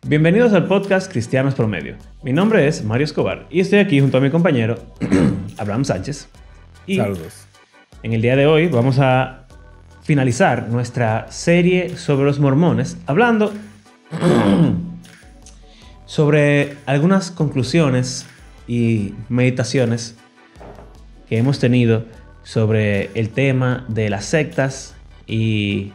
Bienvenidos al podcast Cristianos Promedio. Mi nombre es Mario Escobar y estoy aquí junto a mi compañero Abraham Sánchez. Y saludos. En el día de hoy vamos a finalizar nuestra serie sobre los mormones, hablando sobre algunas conclusiones y meditaciones que hemos tenido sobre el tema de las sectas y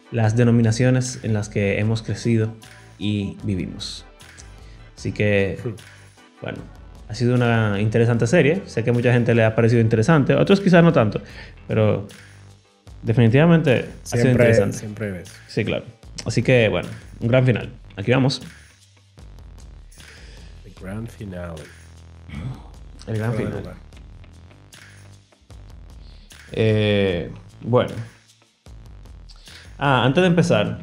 las denominaciones en las que hemos crecido y vivimos. Así que, bueno, ha sido una interesante serie. Sé que a mucha gente le ha parecido interesante, a otros quizás no tanto, pero definitivamente ha sido interesante. Siempre ves. Sí, claro. Así que, bueno, un gran final. Aquí vamos. El gran final. El gran final. Bueno. Antes de empezar,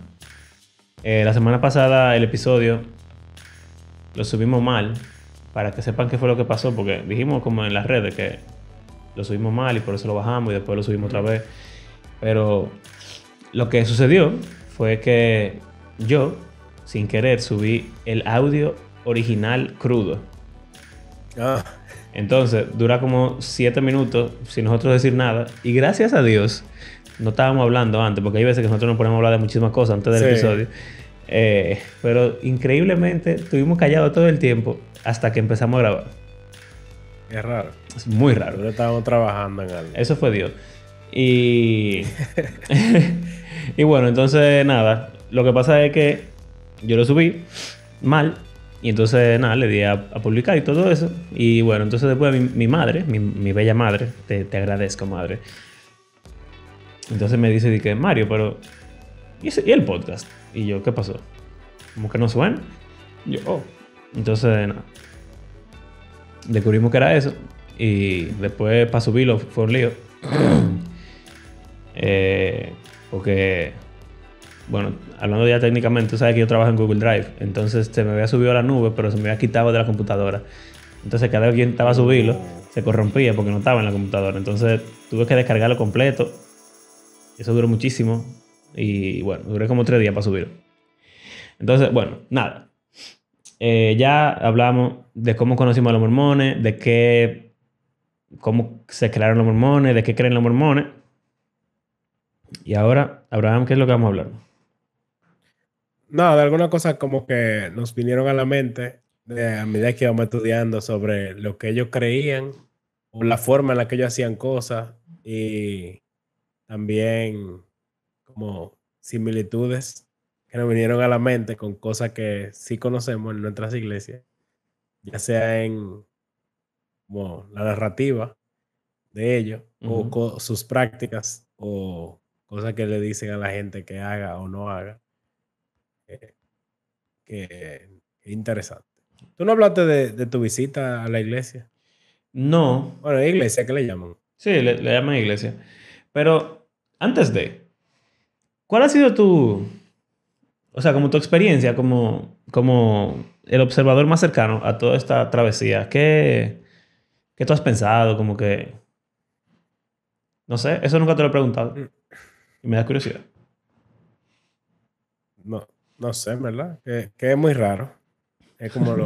la semana pasada el episodio lo subimos mal, para que sepan qué fue lo que pasó, porque dijimos como en las redes que lo subimos mal y por eso lo bajamos y después lo subimos otra vez. Pero lo que sucedió fue que yo, sin querer, subí el audio original crudo. Entonces dura como 7 minutos sin nosotros decir nada. Y gracias a Dios no estábamos hablando antes, porque hay veces que nosotros nos ponemos a hablar de muchísimas cosas antes del episodio. Pero increíblemente estuvimos callados todo el tiempo hasta que empezamos a grabar. Es raro. Es muy raro. Nosotros estábamos trabajando en algo. Eso fue Dios. Y y bueno, entonces nada, lo que pasa es que yo lo subí mal. Y entonces, nada, le di a publicar y todo eso. Y bueno, entonces después mi madre, mi bella madre, te agradezco, madre. Entonces me dice, que Mario, pero... ¿Y el podcast? Y yo, ¿qué pasó? ¿Cómo que no suena? Y yo, oh. Entonces, nada. Descubrimos que era eso. Y después, para subirlo, fue un lío. Porque... Bueno, hablando ya técnicamente, tú sabes que yo trabajo en Google Drive. Entonces se me había subido a la nube, pero se me había quitado de la computadora. Entonces cada vez que intentaba a subirlo, se corrompía porque no estaba en la computadora. Entonces tuve que descargarlo completo. Eso duró muchísimo. Y bueno, duré como 3 días para subirlo. Entonces, bueno, nada. Ya hablamos de cómo conocimos a los mormones, cómo se crearon los mormones, de qué creen los mormones. Y ahora, Abraham, ¿qué es lo que vamos a hablar? No, de alguna cosa como que nos vinieron a la mente a medida que íbamos estudiando sobre lo que ellos creían o la forma en la que ellos hacían cosas y también como similitudes que nos vinieron a la mente con cosas que sí conocemos en nuestras iglesias, ya sea en como la narrativa de ellos o sus prácticas o cosas que le dicen a la gente que haga o no haga. Que interesante. ¿Tú no hablaste de tu visita a la iglesia? No. Bueno, iglesia, ¿qué le llaman? Sí, le llaman iglesia. Pero antes de, ¿cuál ha sido como tu experiencia como el observador más cercano a toda esta travesía? ¿Qué tú has pensado? Como que, no sé, eso nunca te lo he preguntado. Y me da curiosidad. No sé, ¿verdad? Que es muy raro. Es como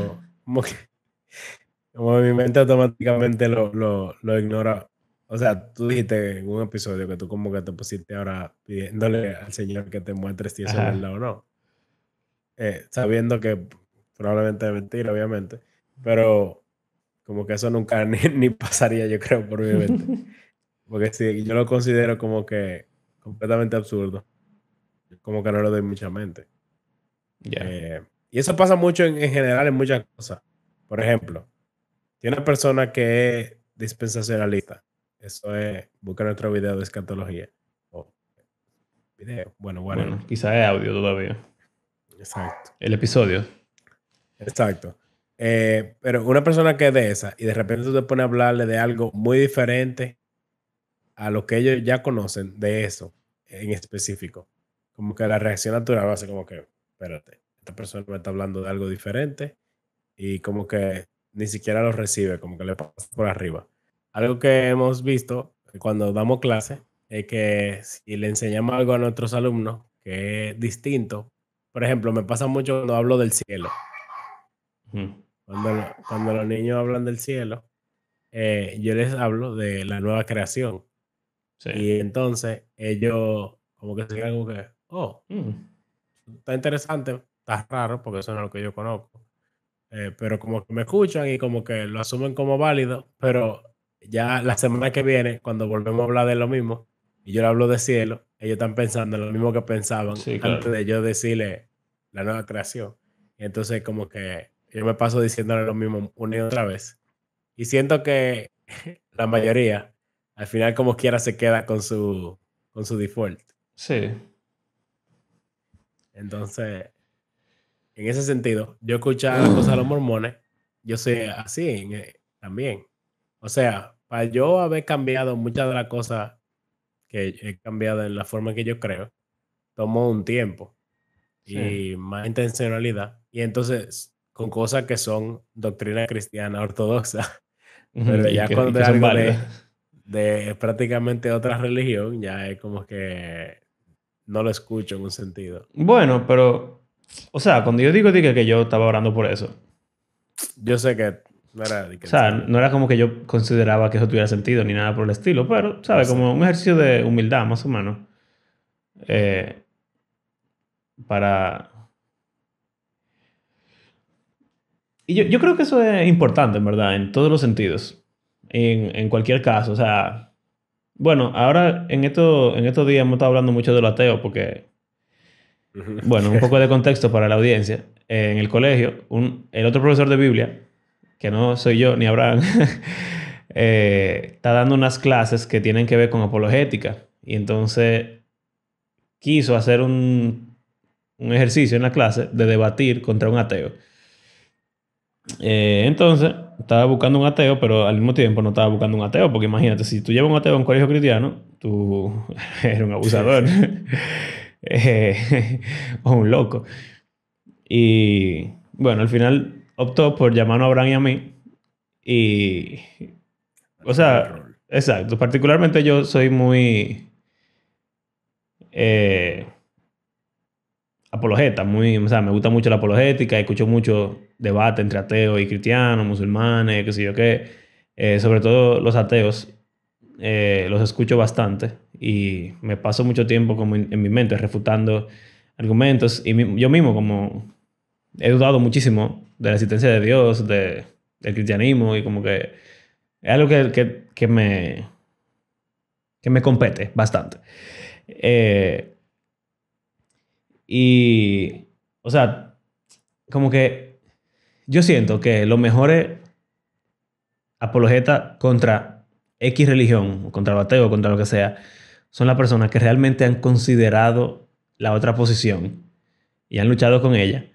mi mente automáticamente lo ignora. O sea, tú dijiste en un episodio que tú como que te pusiste ahora pidiéndole al Señor que te muestre si eso es verdad o no. Sabiendo que probablemente es mentira, obviamente. Pero como que eso nunca ni pasaría, yo creo, por mi mente. Porque sí, yo lo considero como que completamente absurdo. Como que no le doy mucha mente. Y eso pasa mucho en general en muchas cosas. Por ejemplo, si una persona que es dispensacionalista, eso es, busca nuestro video de escatología. O video, bueno, Bueno, whatever. quizá es audio todavía. Exacto. El episodio. Exacto. Pero una persona que es de esa y de repente tú te pones a hablarle de algo muy diferente a lo que ellos ya conocen de eso en específico. Como que la reacción natural va a ser como que, espérate, esta persona me está hablando de algo diferente y como que ni siquiera lo recibe, como que le pasa por arriba. Algo que hemos visto cuando damos clase es que si le enseñamos algo a nuestros alumnos que es distinto, por ejemplo, me pasa mucho cuando hablo del cielo. Ujú. Cuando los niños hablan del cielo, yo les hablo de la nueva creación. Sí. Y entonces ellos como que se quedan como que, oh, Mm. está interesante, está raro, porque eso no es lo que yo conozco. Pero como que me escuchan y como que lo asumen como válido, pero ya la semana que viene, cuando volvemos a hablar de lo mismo, y yo le hablo de cielo, ellos están pensando en lo mismo que pensaban Sí, antes claro. de yo decirle la nueva creación. Y entonces como que yo me paso diciéndole lo mismo una y otra vez. Y siento que la mayoría, al final como quiera, se queda con su default. Sí. Entonces, en ese sentido, yo escuchaba las cosas de los mormones, yo soy así también. O sea, para yo haber cambiado muchas de las cosas que he cambiado en la forma en que yo creo, tomó un tiempo Sí. y más intencionalidad. Y entonces, con cosas que son doctrina cristiana ortodoxa, Ujú. pero Y ya que, y cuando que es son algo válidas. de prácticamente otra religión, ya es como que no lo escucho en un sentido. Bueno, pero, o sea, cuando yo digo que yo estaba orando por eso, Yo sé que no era de que o en sea, serio. no era como que yo consideraba que eso tuviera sentido ni nada por el estilo, pero, Yo ¿sabes? sé. Como un ejercicio de humildad, más o menos, eh, para... Y yo creo que eso es importante, en verdad, en todos los sentidos, en cualquier caso, o sea, bueno, ahora en estos días hemos estado hablando mucho de los ateos porque, Ujú. bueno, un poco de contexto para la audiencia. En el colegio, el otro profesor de Biblia, que no soy yo ni Abraham, está dando unas clases que tienen que ver con apologética. Y entonces quiso hacer un ejercicio en la clase de debatir contra un ateo. Entonces estaba buscando un ateo, pero al mismo tiempo no estaba buscando un ateo, porque imagínate, si tú llevas un ateo a un colegio cristiano, tú eres un abusador o un loco. Y bueno, al final optó por llamarnos a Abraham y a mí. Y, o Hacer el sea, rol. exacto, particularmente yo soy muy eh, apologeta, muy, o sea, me gusta mucho la apologética, escucho mucho debate entre ateos y cristianos, musulmanes, qué sé yo qué. Sobre todo los ateos, los escucho bastante y me paso mucho tiempo como en mi mente refutando argumentos y yo mismo como he dudado muchísimo de la existencia de Dios, del cristianismo y como que es algo que me compete bastante. Eh, y, o sea, como que yo siento que los mejores apologetas contra X religión, contra el ateo, contra lo que sea, son las personas que realmente han considerado la otra posición y han luchado con ella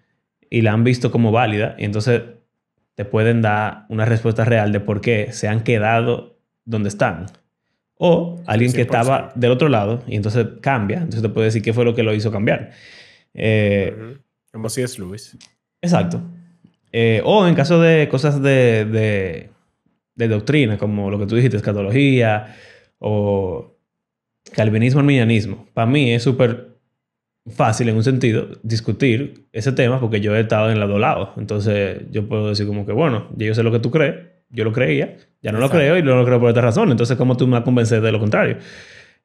y la han visto como válida y entonces te pueden dar una respuesta real de por qué se han quedado donde están. O Sí, alguien que estaba 100%. del otro lado y entonces cambia, entonces te puede decir qué fue lo que lo hizo cambiar. Eh, Ujú. Como si es Luis. exacto. O en caso de cosas de doctrina, como lo que tú dijiste, escatología o calvinismo, arminianismo. Para mí es súper fácil en un sentido discutir ese tema porque yo he estado en los dos lados. Entonces yo puedo decir como que, bueno, ya yo sé lo que tú crees, yo lo creía, ya no lo creo y Exacto. no lo creo por esta razón. Entonces, ¿cómo tú me vas a convencer de lo contrario?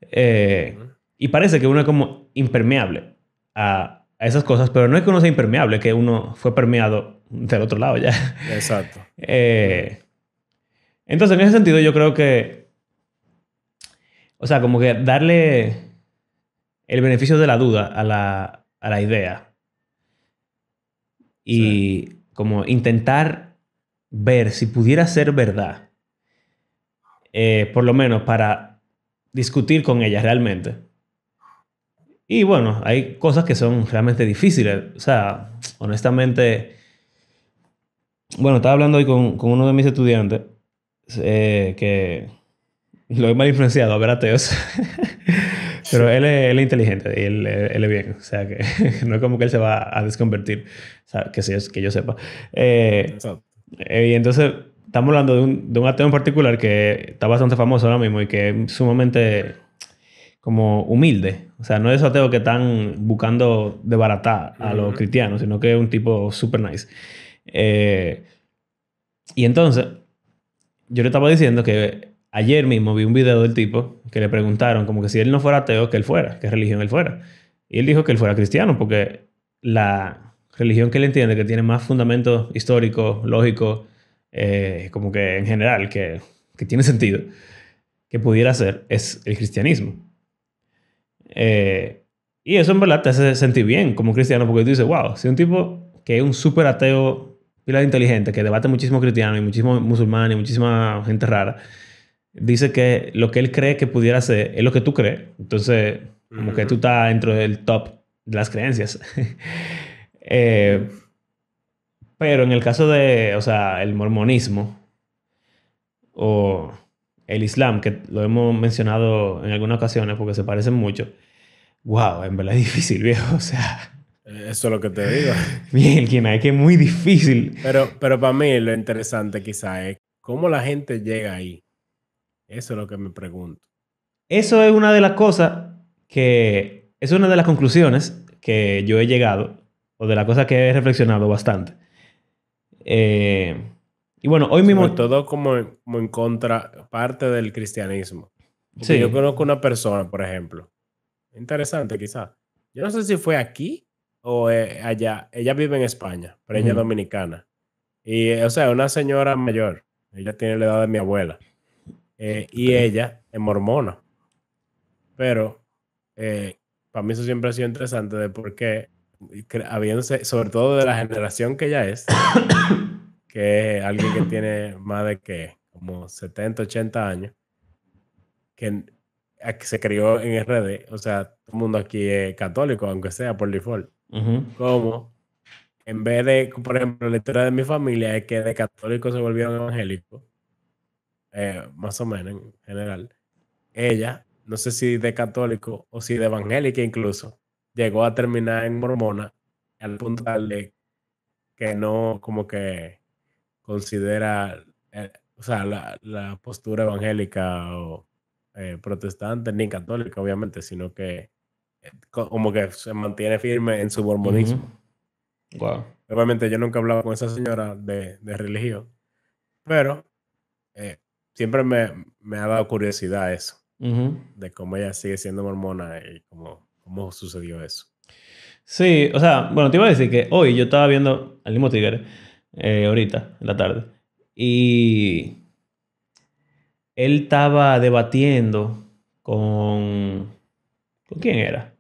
Ujú. Y parece que uno es como impermeable a esas cosas, pero no es que uno sea impermeable, que uno fue permeado del otro lado ya. Exacto. Ujú. Eh, entonces, en ese sentido, yo creo que, o sea, como que darle el beneficio de la duda a la idea Sí. y como intentar ver si pudiera ser verdad, por lo menos para discutir con ella realmente. Y bueno, hay cosas que son realmente difíciles. O sea, honestamente, bueno, estaba hablando hoy con uno de mis estudiantes que lo he mal influenciado a ver ateos. Pero él es inteligente y él es bien. O sea, que no es como que él se va a desconvertir. O sea, que yo sepa. Eh, Exacto. y entonces, estamos hablando de un ateo en particular que está bastante famoso ahora mismo y que es sumamente como humilde. O sea, no es esos ateos que están buscando desbaratar a los Ujú. cristianos, sino que es un tipo super nice. Eh, y entonces, yo le estaba diciendo que ayer mismo vi un video del tipo que le preguntaron como que si él no fuera ateo, que él fuera, qué religión él fuera. Y él dijo que él fuera cristiano porque la religión que él entiende que tiene más fundamento histórico, lógico, como que en general, que tiene sentido, que pudiera ser, es el cristianismo. Eh, y eso en verdad te hace sentir bien como cristiano porque tú dices, wow, si un tipo que es un súper ateo, pila de inteligente, que debate muchísimo cristiano y muchísimo musulmán y muchísima gente rara, dice que lo que él cree que pudiera ser es lo que tú crees. Entonces, como que tú Ujú. estás dentro del top de las creencias. Mm. Eh, pero en el caso de, o sea, el mormonismo o el islam, que lo hemos mencionado en algunas ocasiones porque se parecen mucho, wow, en verdad es difícil, viejo. O sea, Eso es lo que te digo. bien, quien hay que es muy difícil. Pero para mí lo interesante quizá es cómo la gente llega ahí. Eso es lo que me pregunto. Eso es una de las cosas que, es una de las conclusiones que yo he llegado, o de las cosas que he reflexionado bastante. Eh, y bueno, hoy Sobre mismo, todo como en contra, parte del cristianismo. Porque yo sí. conozco una persona, por ejemplo, interesante quizá. Yo no sé si fue aquí o allá. Ella vive en España, pero ella es Ujú. dominicana. Y, o sea, una señora mayor. Ella tiene la edad de mi abuela. Ok. Y ella es mormona. Pero para mí eso siempre ha sido interesante de por qué, habiéndose, sobre todo de la generación que ella es, que es alguien que tiene más de que como 70 80 años, que se crió en RD, o sea, todo el mundo aquí es católico, aunque sea por default. Ujú. Como en vez de, por ejemplo, la historia de mi familia es que de católicos se volvieron evangélicos, más o menos en general. Ella, no sé si de católico o si de evangélica incluso, llegó a terminar en mormona al punto tal de que no como que considera, o sea, la postura evangélica o protestante ni católica, obviamente, sino que como que se mantiene firme en su Ujú. mormonismo. Wow. Obviamente yo nunca he hablado con esa señora de religión, pero eh, siempre me ha dado curiosidad eso, Ujú. de cómo ella sigue siendo mormona y cómo sucedió eso. Sí, o sea, bueno, te iba a decir que hoy yo estaba viendo al mismo Tigre, ahorita, en la tarde, y él estaba debatiendo con... ¿Con quién era?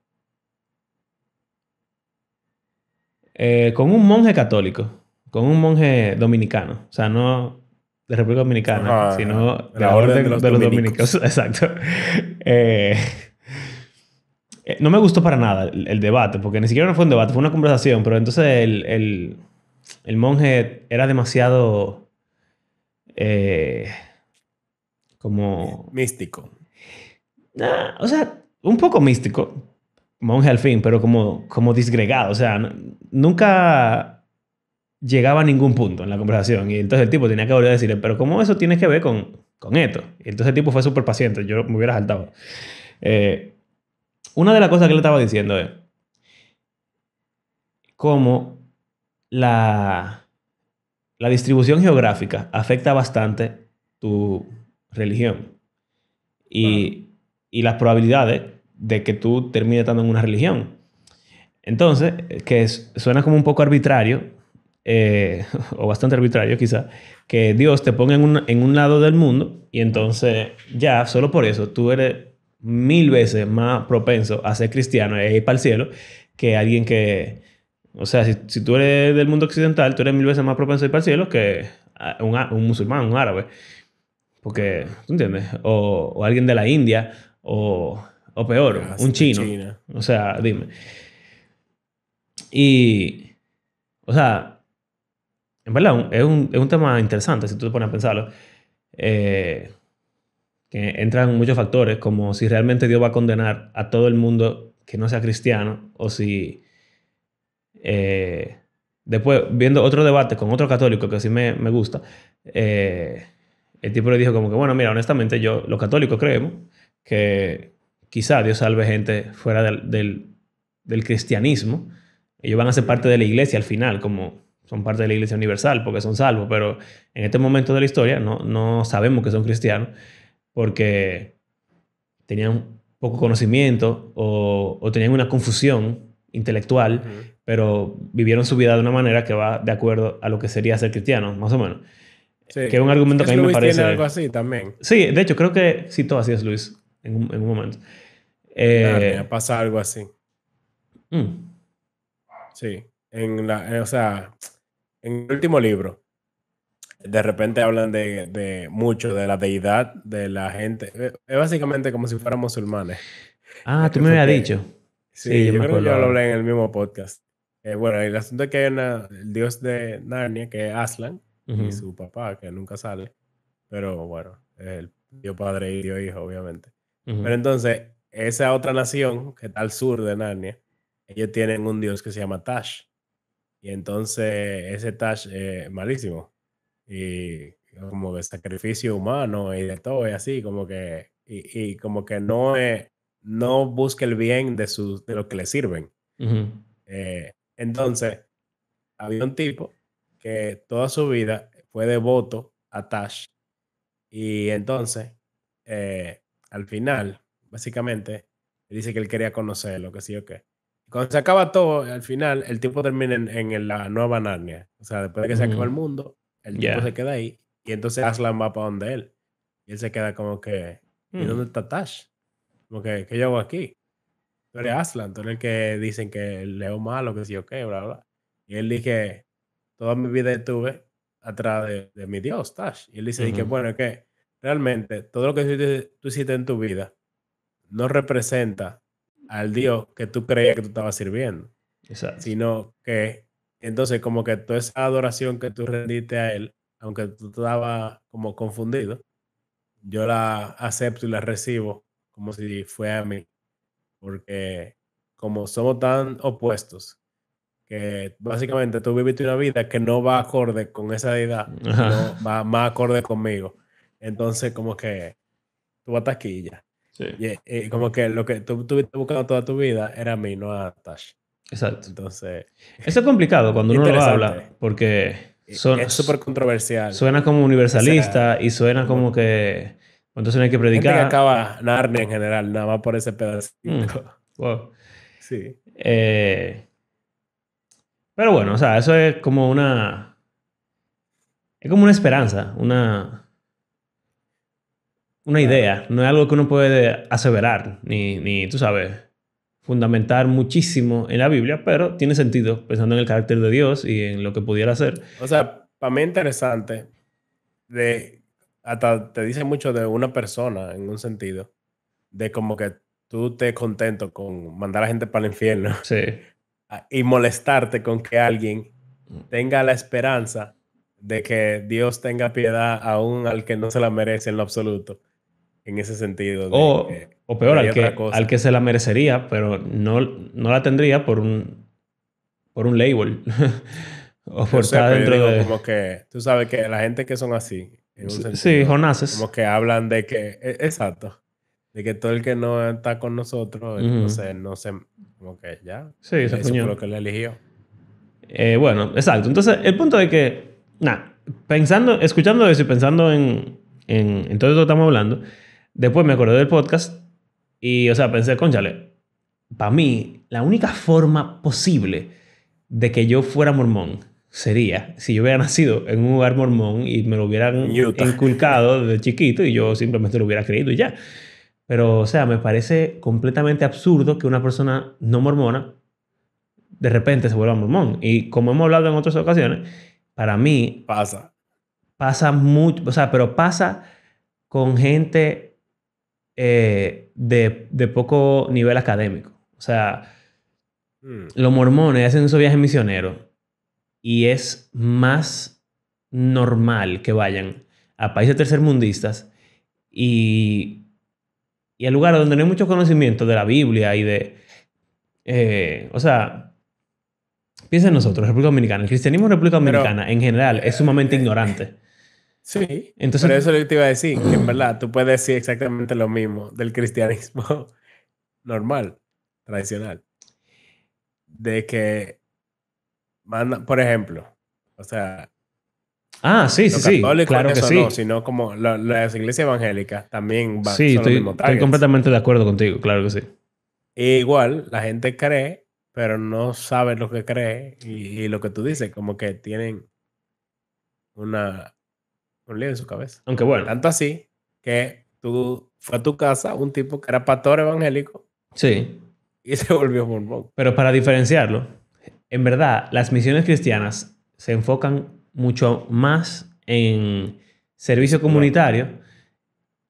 Con un monje católico, con un monje dominicano, o sea, no de República Dominicana, Ajá, ajá, sino de de la la orden de Orden los de los Dominicos, dominicos. exacto. Eh, no me gustó para nada el debate, porque ni siquiera fue un debate, fue una conversación, pero entonces el monje era demasiado eh, como, Místico. o sea, un poco místico, monje al fin, pero como disgregado, o sea, nunca llegaba a ningún punto en la conversación. Y entonces el tipo tenía que volver a decirle, pero ¿cómo eso tiene que ver con esto? Y entonces el tipo fue súper paciente, yo me hubiera saltado. Eh, una de las cosas que le estaba diciendo es cómo la, la distribución geográfica afecta bastante tu religión Claro. y, y las probabilidades de que tú termines estando en una religión. Entonces, suena como un poco arbitrario, o bastante arbitrario quizá, que Dios te ponga en un lado del mundo y entonces ya, solo por eso, tú eres 1000 veces más propenso a ser cristiano e ir para el cielo que alguien que, o sea, si tú eres del mundo occidental, tú eres 1000 veces más propenso a ir para el cielo que un musulmán, un árabe, porque, Ujú. ¿tú entiendes? O alguien de la India, o peor, Ya, un de chino. China. O sea, dime. Ujú. Y, o sea, en verdad es un tema interesante si tú te pones a pensarlo. Eh, que entran muchos factores, como si realmente Dios va a condenar a todo el mundo que no sea cristiano, o si después, viendo otro debate con otro católico que sí me gusta, el tipo le dijo como que, bueno, mira, honestamente yo, los católicos creemos que, quizá Dios salve gente fuera del cristianismo. Ellos van a ser parte de la iglesia al final, como son parte de la iglesia universal, porque son salvos, pero en este momento de la historia no sabemos que son cristianos porque tenían poco conocimiento o tenían una confusión intelectual, pero vivieron su vida de una manera que va de acuerdo a lo que sería ser cristiano, más o menos. Sí. Que es un argumento que a mí me parece... tiene algo así también. Sí, de hecho, creo que citó así es Luis en un momento. Narnia pasa algo así. Mm. Sí. O sea, en el último libro, de repente hablan de mucho de la deidad de la gente. Es básicamente como si fueran musulmanes. Ah, tú me habías Porque, dicho. sí, yo yo me creo que acuerdo yo lo ahora. hablé en el mismo podcast. Bueno, el asunto es que hay el dios de Narnia, que es Aslan, y Ujú. su papá, que nunca sale. Pero bueno, es el Dios Padre y Dios Hijo, obviamente. Pero Ujú. entonces, esa otra nación, que está al sur de Narnia, ellos tienen un dios que se llama Tash. Y entonces, ese Tash es malísimo. Y como de sacrificio humano y de todo, y así, como que, y como que no busca el bien de lo que le sirven. Ujú. Entonces, había un tipo que toda su vida fue devoto a Tash y entonces, al final, básicamente, dice que él quería conocerlo, que sí o qué. Cuando se acaba todo, al final, el tipo termina en la nueva Narnia. O sea, después de que se acaba el Ujú. mundo, el tipo Ya. se queda ahí y entonces Aslan va para donde él. Y él se queda como que, ¿y Mm. dónde está Tash? Como que, ¿qué yo hago aquí? Tú eres Aslan, tú eres el que dicen que leo malo, que sí o qué, bla, bla. Y él dice, toda mi vida estuve atrás de mi Dios, Tash. Y él dice, que Ujú. bueno, es que realmente todo lo que tú hiciste en tu vida no representa al Dios que tú creías que tú estabas sirviendo, Exacto. sino que entonces como que toda esa adoración que tú rendiste a él, aunque tú estabas como confundido, yo la acepto y la recibo como si fuera a mí, porque como somos tan opuestos, que básicamente tú viviste una vida que no va acorde con esa deidad, Ajá. sino va más acorde conmigo. Entonces, como que tú vas aquí y ya. Sí. Y como que lo que tú estuviste buscando toda tu vida era a mí, no a Tash. Exacto. Entonces, Eso es complicado cuando uno lo habla interesante. porque Es súper controversial. suena como O sea, universalista y suena como como que entonces no hay que hay gente que predicar. acaba Narnia en general, nada más por ese Mm. pedacito. Wow. Sí. Eh, pero bueno, o sea, eso es como una... Es como una esperanza, una Claro. idea. No es algo que uno puede aseverar, ni, tú sabes, fundamentar muchísimo en la Biblia, pero tiene sentido pensando en el carácter de Dios y en lo que pudiera ser. O sea, para mí es interesante de hasta te dice mucho de una persona en un sentido, de como que tú estés contento con mandar a la gente para el infierno Sí. y molestarte con que alguien tenga la esperanza de que Dios tenga piedad aún al que no se la merece en lo absoluto, en ese sentido O de peor, que hay otra al cosa. que se la merecería, pero no la tendría por un label. O Yo por sé, estar pero yo dentro digo de... como que tú sabes que la gente que son así, en un Sí, sentido, Jonases. como que hablan de que, exacto, de que todo el que no está con nosotros, Ujú. no se, como que ya, Sí, se eso fue fuñó. lo que él eligió. Bueno, exacto. Entonces, el punto es que, nada, pensando, escuchando eso y pensando en todo esto que estamos hablando, después me acordé del podcast y, o sea, pensé, cónchale, para mí, la única forma posible de que yo fuera mormón sería si yo hubiera nacido en un lugar mormón y me lo En hubieran Utah. inculcado desde chiquito y yo simplemente lo hubiera creído y ya. Pero, o sea, me parece completamente absurdo que una persona no mormona de repente se vuelva mormón. Y como hemos hablado en otras ocasiones, para mí Pasa. pasa mucho, o sea, pero pasa con gente de poco nivel académico. O sea, Mm. los mormones hacen esos viajes misioneros y es más normal que vayan a países tercermundistas y, y a lugares donde no hay mucho conocimiento de la Biblia y de... o sea, piensa en nosotros, República Dominicana. El cristianismo en República Pero, Dominicana en general es sumamente eh, ignorante. sí, Entonces, pero eso es lo que te iba a decir, que en verdad tú puedes decir exactamente lo mismo del cristianismo normal, tradicional, de que mandan, por ejemplo, o sea, Sí, sí, los sí. católicos Claro que eso no, sí. sino como las iglesias evangélicas también Sí, son los mismos estoy targets. completamente de acuerdo contigo. Claro que sí. E igual, la gente cree, pero no sabe lo que cree y lo que tú dices, como que tienen una, un lío en su cabeza. Aunque bueno, Tanto así que tú fue a tu casa un tipo que era pastor evangélico sí. y se volvió mormón. Pero para diferenciarlo, en verdad, las misiones cristianas se enfocan mucho más en servicio Discipulado. comunitario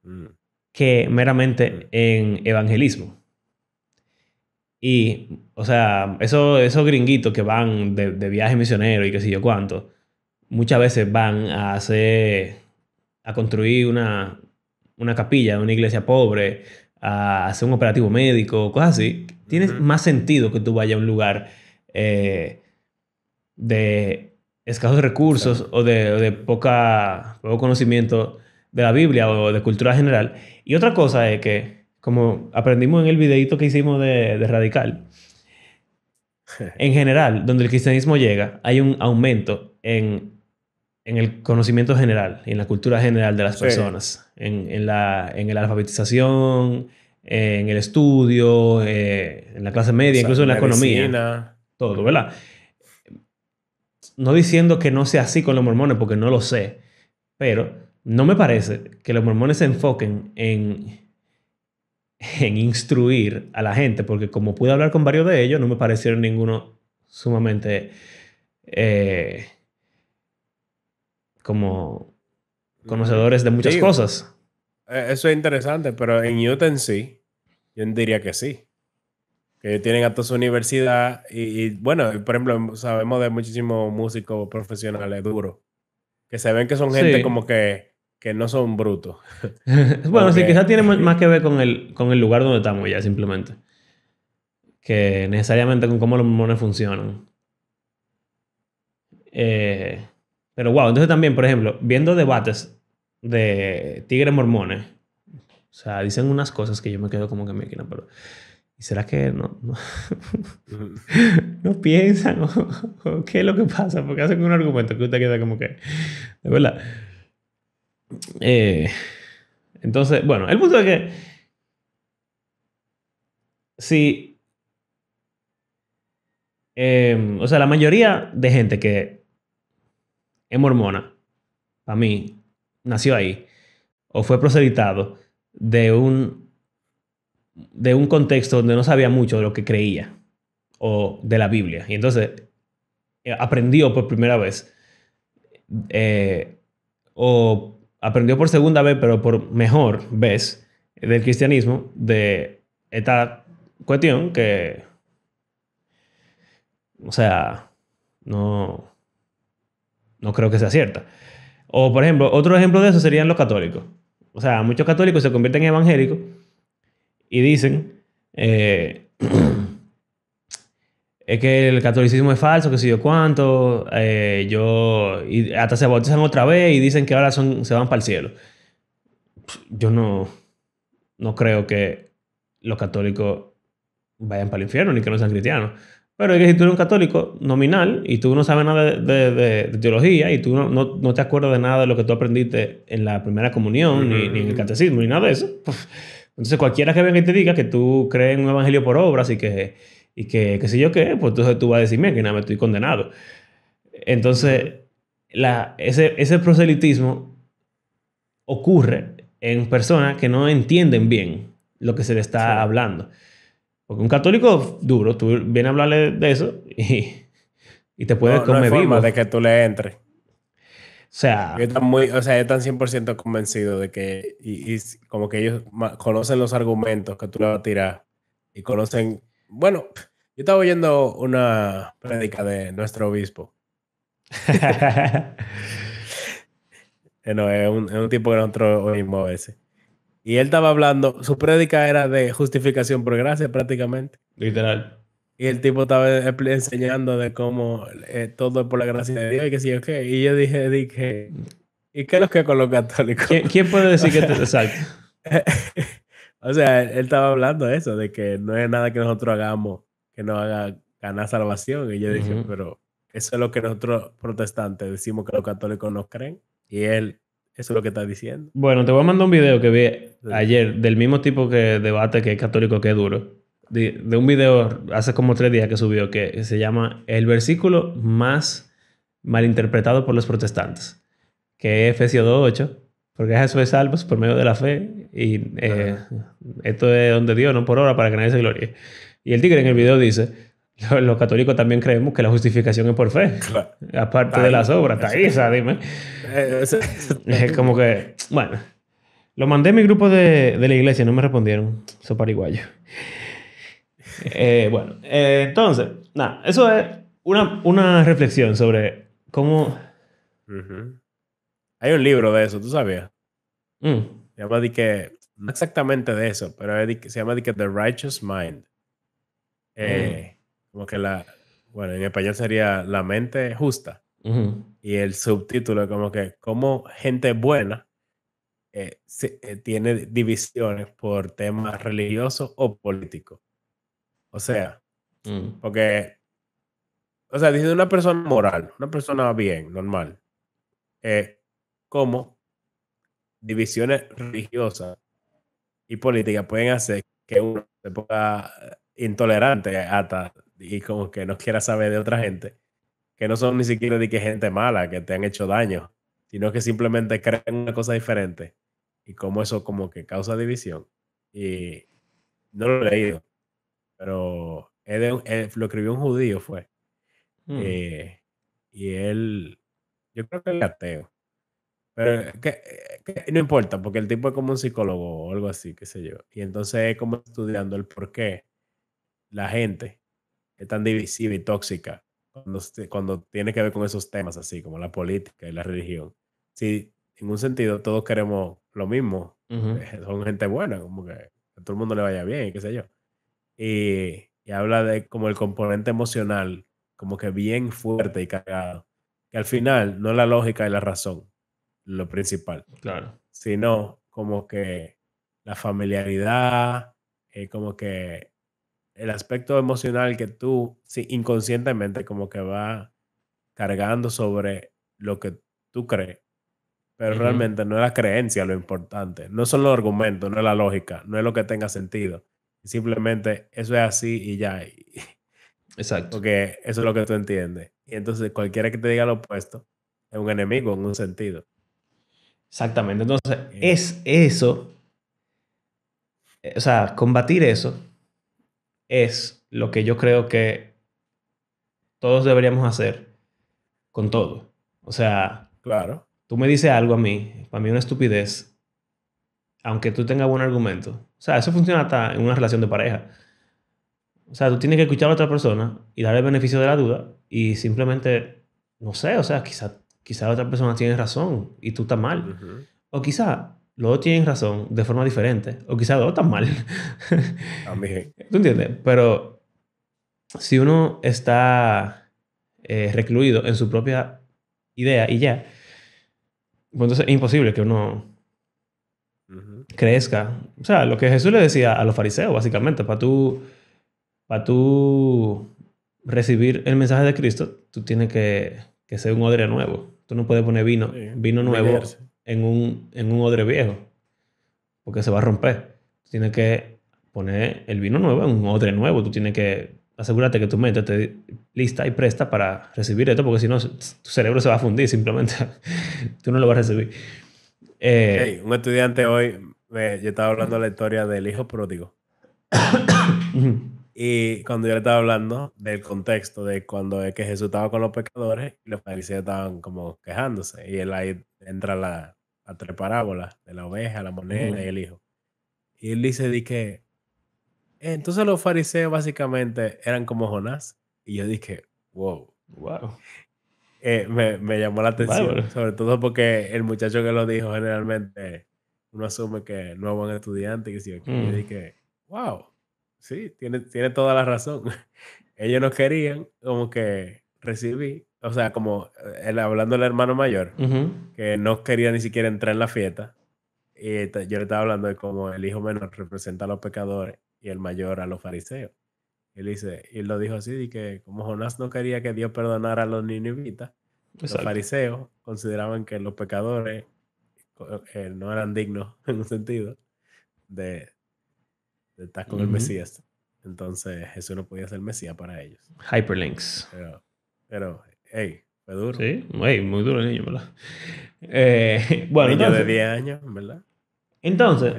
Mm, que mm, meramente en evangelismo. Y, o sea, esos gringuitos que van de viaje misionero y qué sé yo cuánto, muchas veces van a a construir una capilla, una iglesia pobre, a hacer un operativo médico, cosas así. Tiene ujú. más sentido que tú vayas a un lugar eh, de escasos recursos o de Ujú. poco conocimiento de la Biblia o de cultura general. Y otra cosa es que, como aprendimos en el videito que hicimos de Radical, en general, donde el cristianismo llega, hay un aumento en el conocimiento general y en la cultura general de las Sí, personas, en la alfabetización, en el estudio, en la clase media, incluso en la economía, medicina. todo, Ujú. ¿verdad? No diciendo que no sea así con los mormones, porque no lo sé, pero no me parece que los mormones se enfoquen en instruir a la gente, porque como pude hablar con varios de ellos, no me parecieron ninguno sumamente eh, como Ujú. conocedores de muchas Digo, cosas. eso es interesante, pero en Utah en sí, yo diría que sí. Que ellos tienen hasta su universidad bueno, por ejemplo, sabemos de muchísimos músicos profesionales duros, que se ven que son gente Sí. como que no son brutos. Bueno, Como sí, quizás que, tiene más que ver con el lugar donde estamos ya, simplemente. Que necesariamente con cómo los mormones funcionan. Eh, pero wow, entonces también, por ejemplo, viendo debates de tigres mormones, o sea, dicen unas cosas que yo me quedo como que me quiero, pero ¿y será que ujú, no piensan o qué es lo que pasa? Porque hacen un argumento que usted queda como que, de verdad. Eh, entonces, bueno, el punto es que si, o sea, la mayoría de gente que es mormona, para mí, nació ahí o fue proselitado de de un contexto donde no sabía mucho de lo que creía o de la Biblia. Y entonces aprendió por primera vez eh, o aprendió por segunda vez, pero por mejor vez del cristianismo, de esta cuestión que, o sea, no, no creo que sea cierta. O, por ejemplo, otro ejemplo de eso serían los católicos. O sea, muchos católicos se convierten en evangélicos y dicen es que el catolicismo es falso, que sé yo cuánto, y hasta se bautizan otra vez y dicen que ahora se van para el cielo. Yo no creo que los católicos vayan para el infierno ni que no sean cristianos. Pero es que si tú eres un católico nominal y tú no sabes nada de teología y tú no te acuerdas de nada de lo que tú aprendiste en la primera comunión, ujú, ni en el ujú. catecismo, ni nada de eso, pues, entonces cualquiera que venga y te diga que tú crees en un evangelio por obras y que qué sé yo qué, pues entonces tú vas a decir, mira, que nada, me estoy condenado. Ujú. Entonces, ese proselitismo ocurre en personas que no entienden bien lo que se le está Sí. hablando. Porque un católico duro, tú vienes a hablarle de eso y te puede No, no hay comer forma vivo. de que O tú le entres. Ellos sea, están muy, o sea, ellos están 100% convencidos de que, como que ellos conocen los argumentos que tú le vas a tirar y conocen, bueno, yo estaba oyendo una prédica de nuestro obispo. No, es un tipo que nosotros oímos a veces. Y él estaba hablando, su prédica era de justificación por gracia prácticamente. literal. Y el tipo estaba enseñando de cómo todo es por la gracia de Dios y que sí, ok. Y yo dije, ¿y qué es lo que con los católicos? Quién puede O decir que... sea, Exacto. O sea, él estaba hablando de eso, de que no es nada que nosotros hagamos que nos haga ganar salvación. Y yo dije, Ujú. pero eso es lo que nosotros protestantes decimos que los católicos no creen. Y él, eso es lo que está diciendo. Bueno, te voy a mandar un video que vi Entonces, ayer del mismo tipo que debate que es católico que es duro. De un video hace como 3 días que subió que se llama El versículo más malinterpretado por los protestantes, que es Efesios 2:8, porque eso es salvos por medio de la fe y ajá, esto es donde Dios, no por obra, para que nadie se gloríe. Y el tigre en el ujú, video dice, los católicos también creemos que la justificación es por fe, claro, aparte está de las ahí. obras, está ahí, o sea, dime. Eso está Es ahí como mismo. que, bueno, lo mandé a mi grupo de la iglesia, no me respondieron, son pariguayos. Bueno, entonces, nada, eso es una reflexión sobre cómo... Ujú. Hay un libro de eso, ¿tú sabías? mm, Se llama de que, no exactamente de eso, pero es se llama de que The Righteous Mind. mm, Como que bueno, en español sería La mente justa. ujú, Y el subtítulo es como que, cómo gente buena tiene divisiones por temas religiosos o políticos. O sea, mm, porque, o sea, dice una persona moral, una persona bien, normal, cómo divisiones religiosas y políticas pueden hacer que uno se ponga intolerante hasta y como que no quiera saber de otra gente, que no son ni siquiera de que gente mala, que te han hecho daño, sino que simplemente creen una cosa diferente y como eso como que causa división. Y no lo he leído, pero lo escribió un judío, fue. mm. eh, y él, yo creo que él es ateo, pero que no importa, porque el tipo es como un psicólogo o algo así, qué sé yo. Y entonces es como estudiando el por qué la gente es tan divisiva y tóxica cuando tiene que ver con esos temas así, como la política y la religión. Si en un sentido todos queremos lo mismo, Ujú. son gente buena, como que a todo el mundo le vaya bien y qué sé yo. Y habla de como el componente emocional, como que bien fuerte y cargado, que al final no es la lógica y la razón lo principal, Claro. sino como que la familiaridad, como que el aspecto emocional que tú sí, inconscientemente como que va cargando sobre lo que tú crees, pero Ujú. realmente no es la creencia lo importante, no son los argumentos, no es la lógica, no es lo que tenga sentido, simplemente eso es así y ya, Exacto. porque eso es lo que tú entiendes. Y entonces cualquiera que te diga lo opuesto es un enemigo en un sentido. Exactamente. Entonces, Eh, es eso, o sea, combatir eso es lo que yo creo que todos deberíamos hacer con todo. O sea, claro. tú me dices algo a mí, para mí una estupidez, aunque tú tengas buen argumento. O sea, eso funciona hasta en una relación de pareja. O sea, tú tienes que escuchar a otra persona y darle el beneficio de la duda y simplemente, no sé, o sea, quizá la otra persona tiene razón y tú estás mal. Ujú, O quizá los dos tienen razón de forma diferente. O quizá los dos están mal. también. ¿Tú entiendes? Pero si uno está recluido en su propia idea y ya, pues entonces es imposible que uno Ujú, crezca. O sea, lo que Jesús le decía a los fariseos, básicamente, para tú recibir el mensaje de Cristo, tú tienes que ser un odre nuevo. Tú no puedes poner sí, vino nuevo humillarse. en un odre viejo, porque se va a romper. Tú tienes que poner el vino nuevo en un odre nuevo. Tú tienes que asegurarte que tu mente esté lista y presta para recibir esto, porque si no, tu cerebro se va a fundir simplemente. Tú no lo vas a recibir. Hey, Eh, un estudiante hoy, yo estaba hablando de la historia del hijo pródigo. Y cuando yo le estaba hablando del contexto de cuando es que Jesús estaba con los pecadores y los fariseos estaban como quejándose. Y él ahí entra la tres parábolas de la oveja, la moneda y Ujú. el hijo. Y él dice de que entonces los fariseos básicamente eran como Jonás. Y yo dije, wow. Wow. Me llamó la Bárbaro. atención, sobre todo porque el muchacho que lo dijo generalmente uno asume que no es buen estudiante, que sí o qué. Yo Mm. dije, wow, sí, tiene toda la razón. Ellos no querían como que recibir, o sea, como él hablando del hermano mayor, Ujú. que no quería ni siquiera entrar en la fiesta, yo le estaba hablando de cómo el hijo menor representa a los pecadores y el mayor a los fariseos. Y él lo dijo así, de que como Jonás no quería que Dios perdonara a los ninivitas, los Exacto. fariseos consideraban que los pecadores no eran dignos, en un sentido, de estar con el Mesías. Entonces Jesús no podía ser Mesías para ellos. Hyperlinks. Pero hey, fue duro. Sí, muy duro el niño, ¿verdad? Bueno, niño entonces, de 10 años, ¿verdad? Entonces,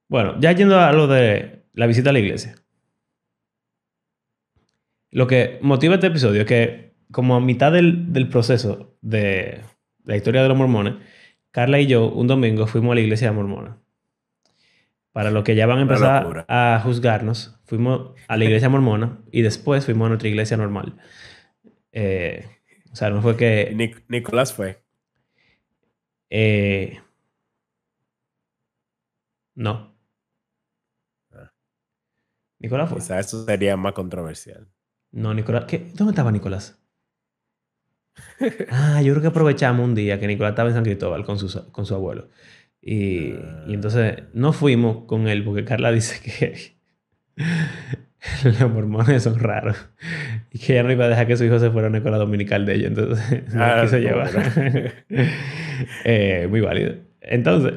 bueno, ya yendo a lo de la visita a la iglesia. Lo que motiva este episodio es que, como a mitad del proceso de la historia de los mormones, Carla y yo un domingo fuimos a la iglesia mormona. Para los que ya van a empezar a juzgarnos, fuimos a la iglesia mormona y después fuimos a nuestra iglesia normal. O sea, no fue que... Nicolás fue. No. Nicolás fue. Quizá eso sería más controversial. No, Nicolás. ¿Qué? ¿Dónde estaba Nicolás? Yo creo que aprovechamos un día que Nicolás estaba en San Cristóbal con su abuelo. Y entonces no fuimos con él porque Carla dice que los mormones son raros y que ella no iba a dejar que su hijo se fuera a una escuela dominical de ellos. Entonces no quiso llevar. Muy válido. Entonces...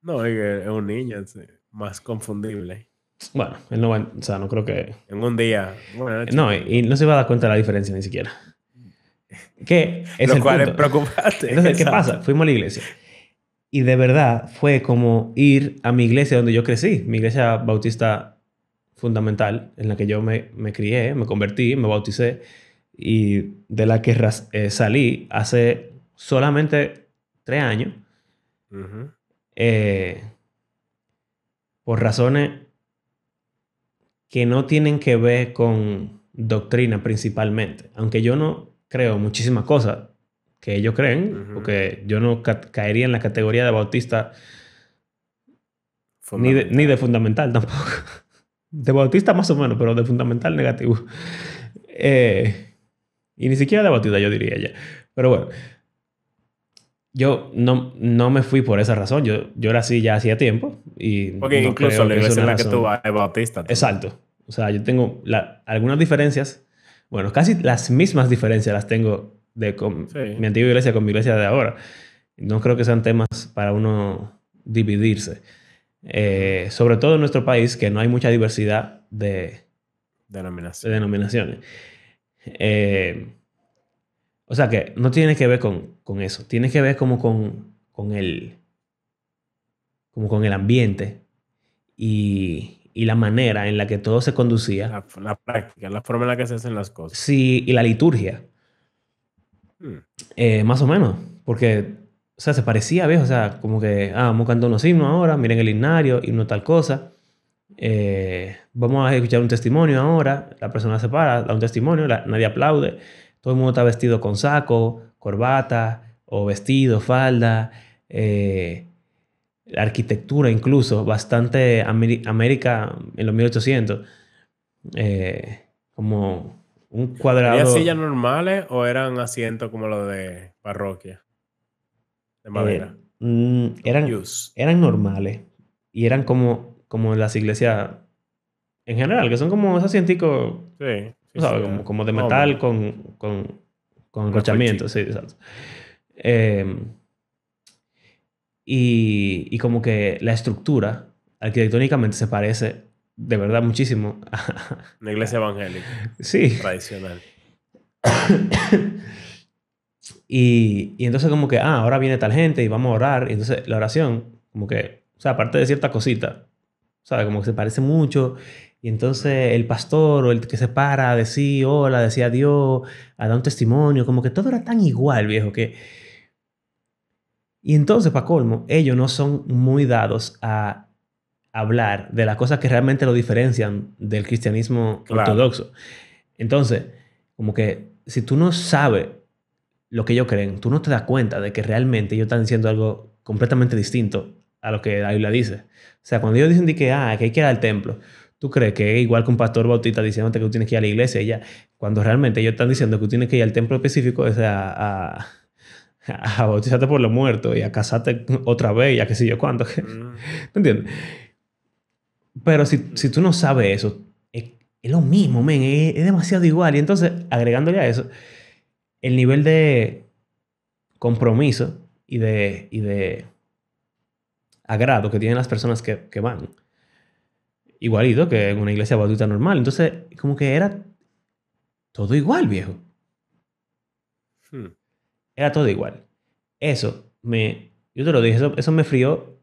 No, es un niño, es más confundible. Bueno, él no va, o sea, no creo que... En un día... Bueno, no, y no se va a dar cuenta de la diferencia ni siquiera. ¿Qué? Es lo el cual punto. es preocupante. Entonces, ¿qué pasa? Fuimos a la iglesia. Y de verdad fue como ir a mi iglesia donde yo crecí. Mi iglesia bautista fundamental, en la que yo me crié, me convertí, me bauticé. Y de la que salí hace solamente 3 años. Por razones que no tienen que ver con doctrina principalmente. Aunque yo no creo muchísimas cosas que ellos creen, porque yo no caería en la categoría de bautista ni de fundamental tampoco. De bautista más o menos, pero de fundamental negativo. Y ni siquiera de bautista yo diría ya. Pero bueno, yo no me fui por esa razón. Yo era así ya hacía tiempo. Y porque no incluso la iglesia en la que tú vas es bautista. Exacto. O sea, yo tengo algunas diferencias. Bueno, casi las mismas diferencias las tengo con mi antigua iglesia con mi iglesia de ahora. No creo que sean temas para uno dividirse. Sobre todo en nuestro país, que no hay mucha diversidad de denominaciones. O sea que no tiene que ver con eso. Tiene que ver como con el ambiente y la manera en la que todo se conducía. La práctica, la forma en la que se hacen las cosas. Sí, y la liturgia. Más o menos. Porque, o sea, se parecía, ¿ves? O sea, como que, vamos cantando unos himnos ahora, miren el himnario, himno tal cosa. Vamos a escuchar un testimonio ahora. La persona se para, da un testimonio, nadie aplaude. Todo el mundo está vestido con saco, corbata, o vestido, falda. La arquitectura incluso, bastante América en los 1800. Como un cuadrado. ¿Eran sillas normales o eran asientos como los de parroquia? De madera. Eran normales. Y eran como en las iglesias en general, que son como esos asienticos, ¿sabes? Como de metal con enrochamiento. Sí, exacto. Y como que la estructura arquitectónicamente se parece de verdad muchísimo a una iglesia evangélica. Sí. Tradicional. y entonces como que, ahora viene tal gente y vamos a orar. Y entonces la oración, como que, o sea, aparte de cierta cosita, ¿sabes? Como que se parece mucho. Y entonces el pastor o el que se para a decir hola, decía adiós, a dar un testimonio, como que todo era tan igual, viejo, que... Y entonces, para colmo, ellos no son muy dados a hablar de las cosas que realmente lo diferencian del cristianismo ortodoxo. Entonces, como que si tú no sabes lo que ellos creen, tú no te das cuenta de que realmente ellos están diciendo algo completamente distinto a lo que la Biblia dice. O sea, cuando ellos dicen que hay que ir al templo, tú crees que es igual que un pastor bautista diciéndote que tú tienes que ir a la iglesia y ya. Cuando realmente ellos están diciendo que tú tienes que ir al templo específico, o sea, a bautizarte por los muertos y a casarte otra vez y a qué sé yo cuánto. ¿Me entiendes? Pero si tú no sabes eso, es lo mismo, men, es demasiado igual. Y entonces, agregándole a eso, el nivel de compromiso y de agrado que tienen las personas que van, igualito que en una iglesia bautista normal. Entonces, como que era todo igual, viejo. Hmm. Era todo igual. Yo te lo dije, eso me frió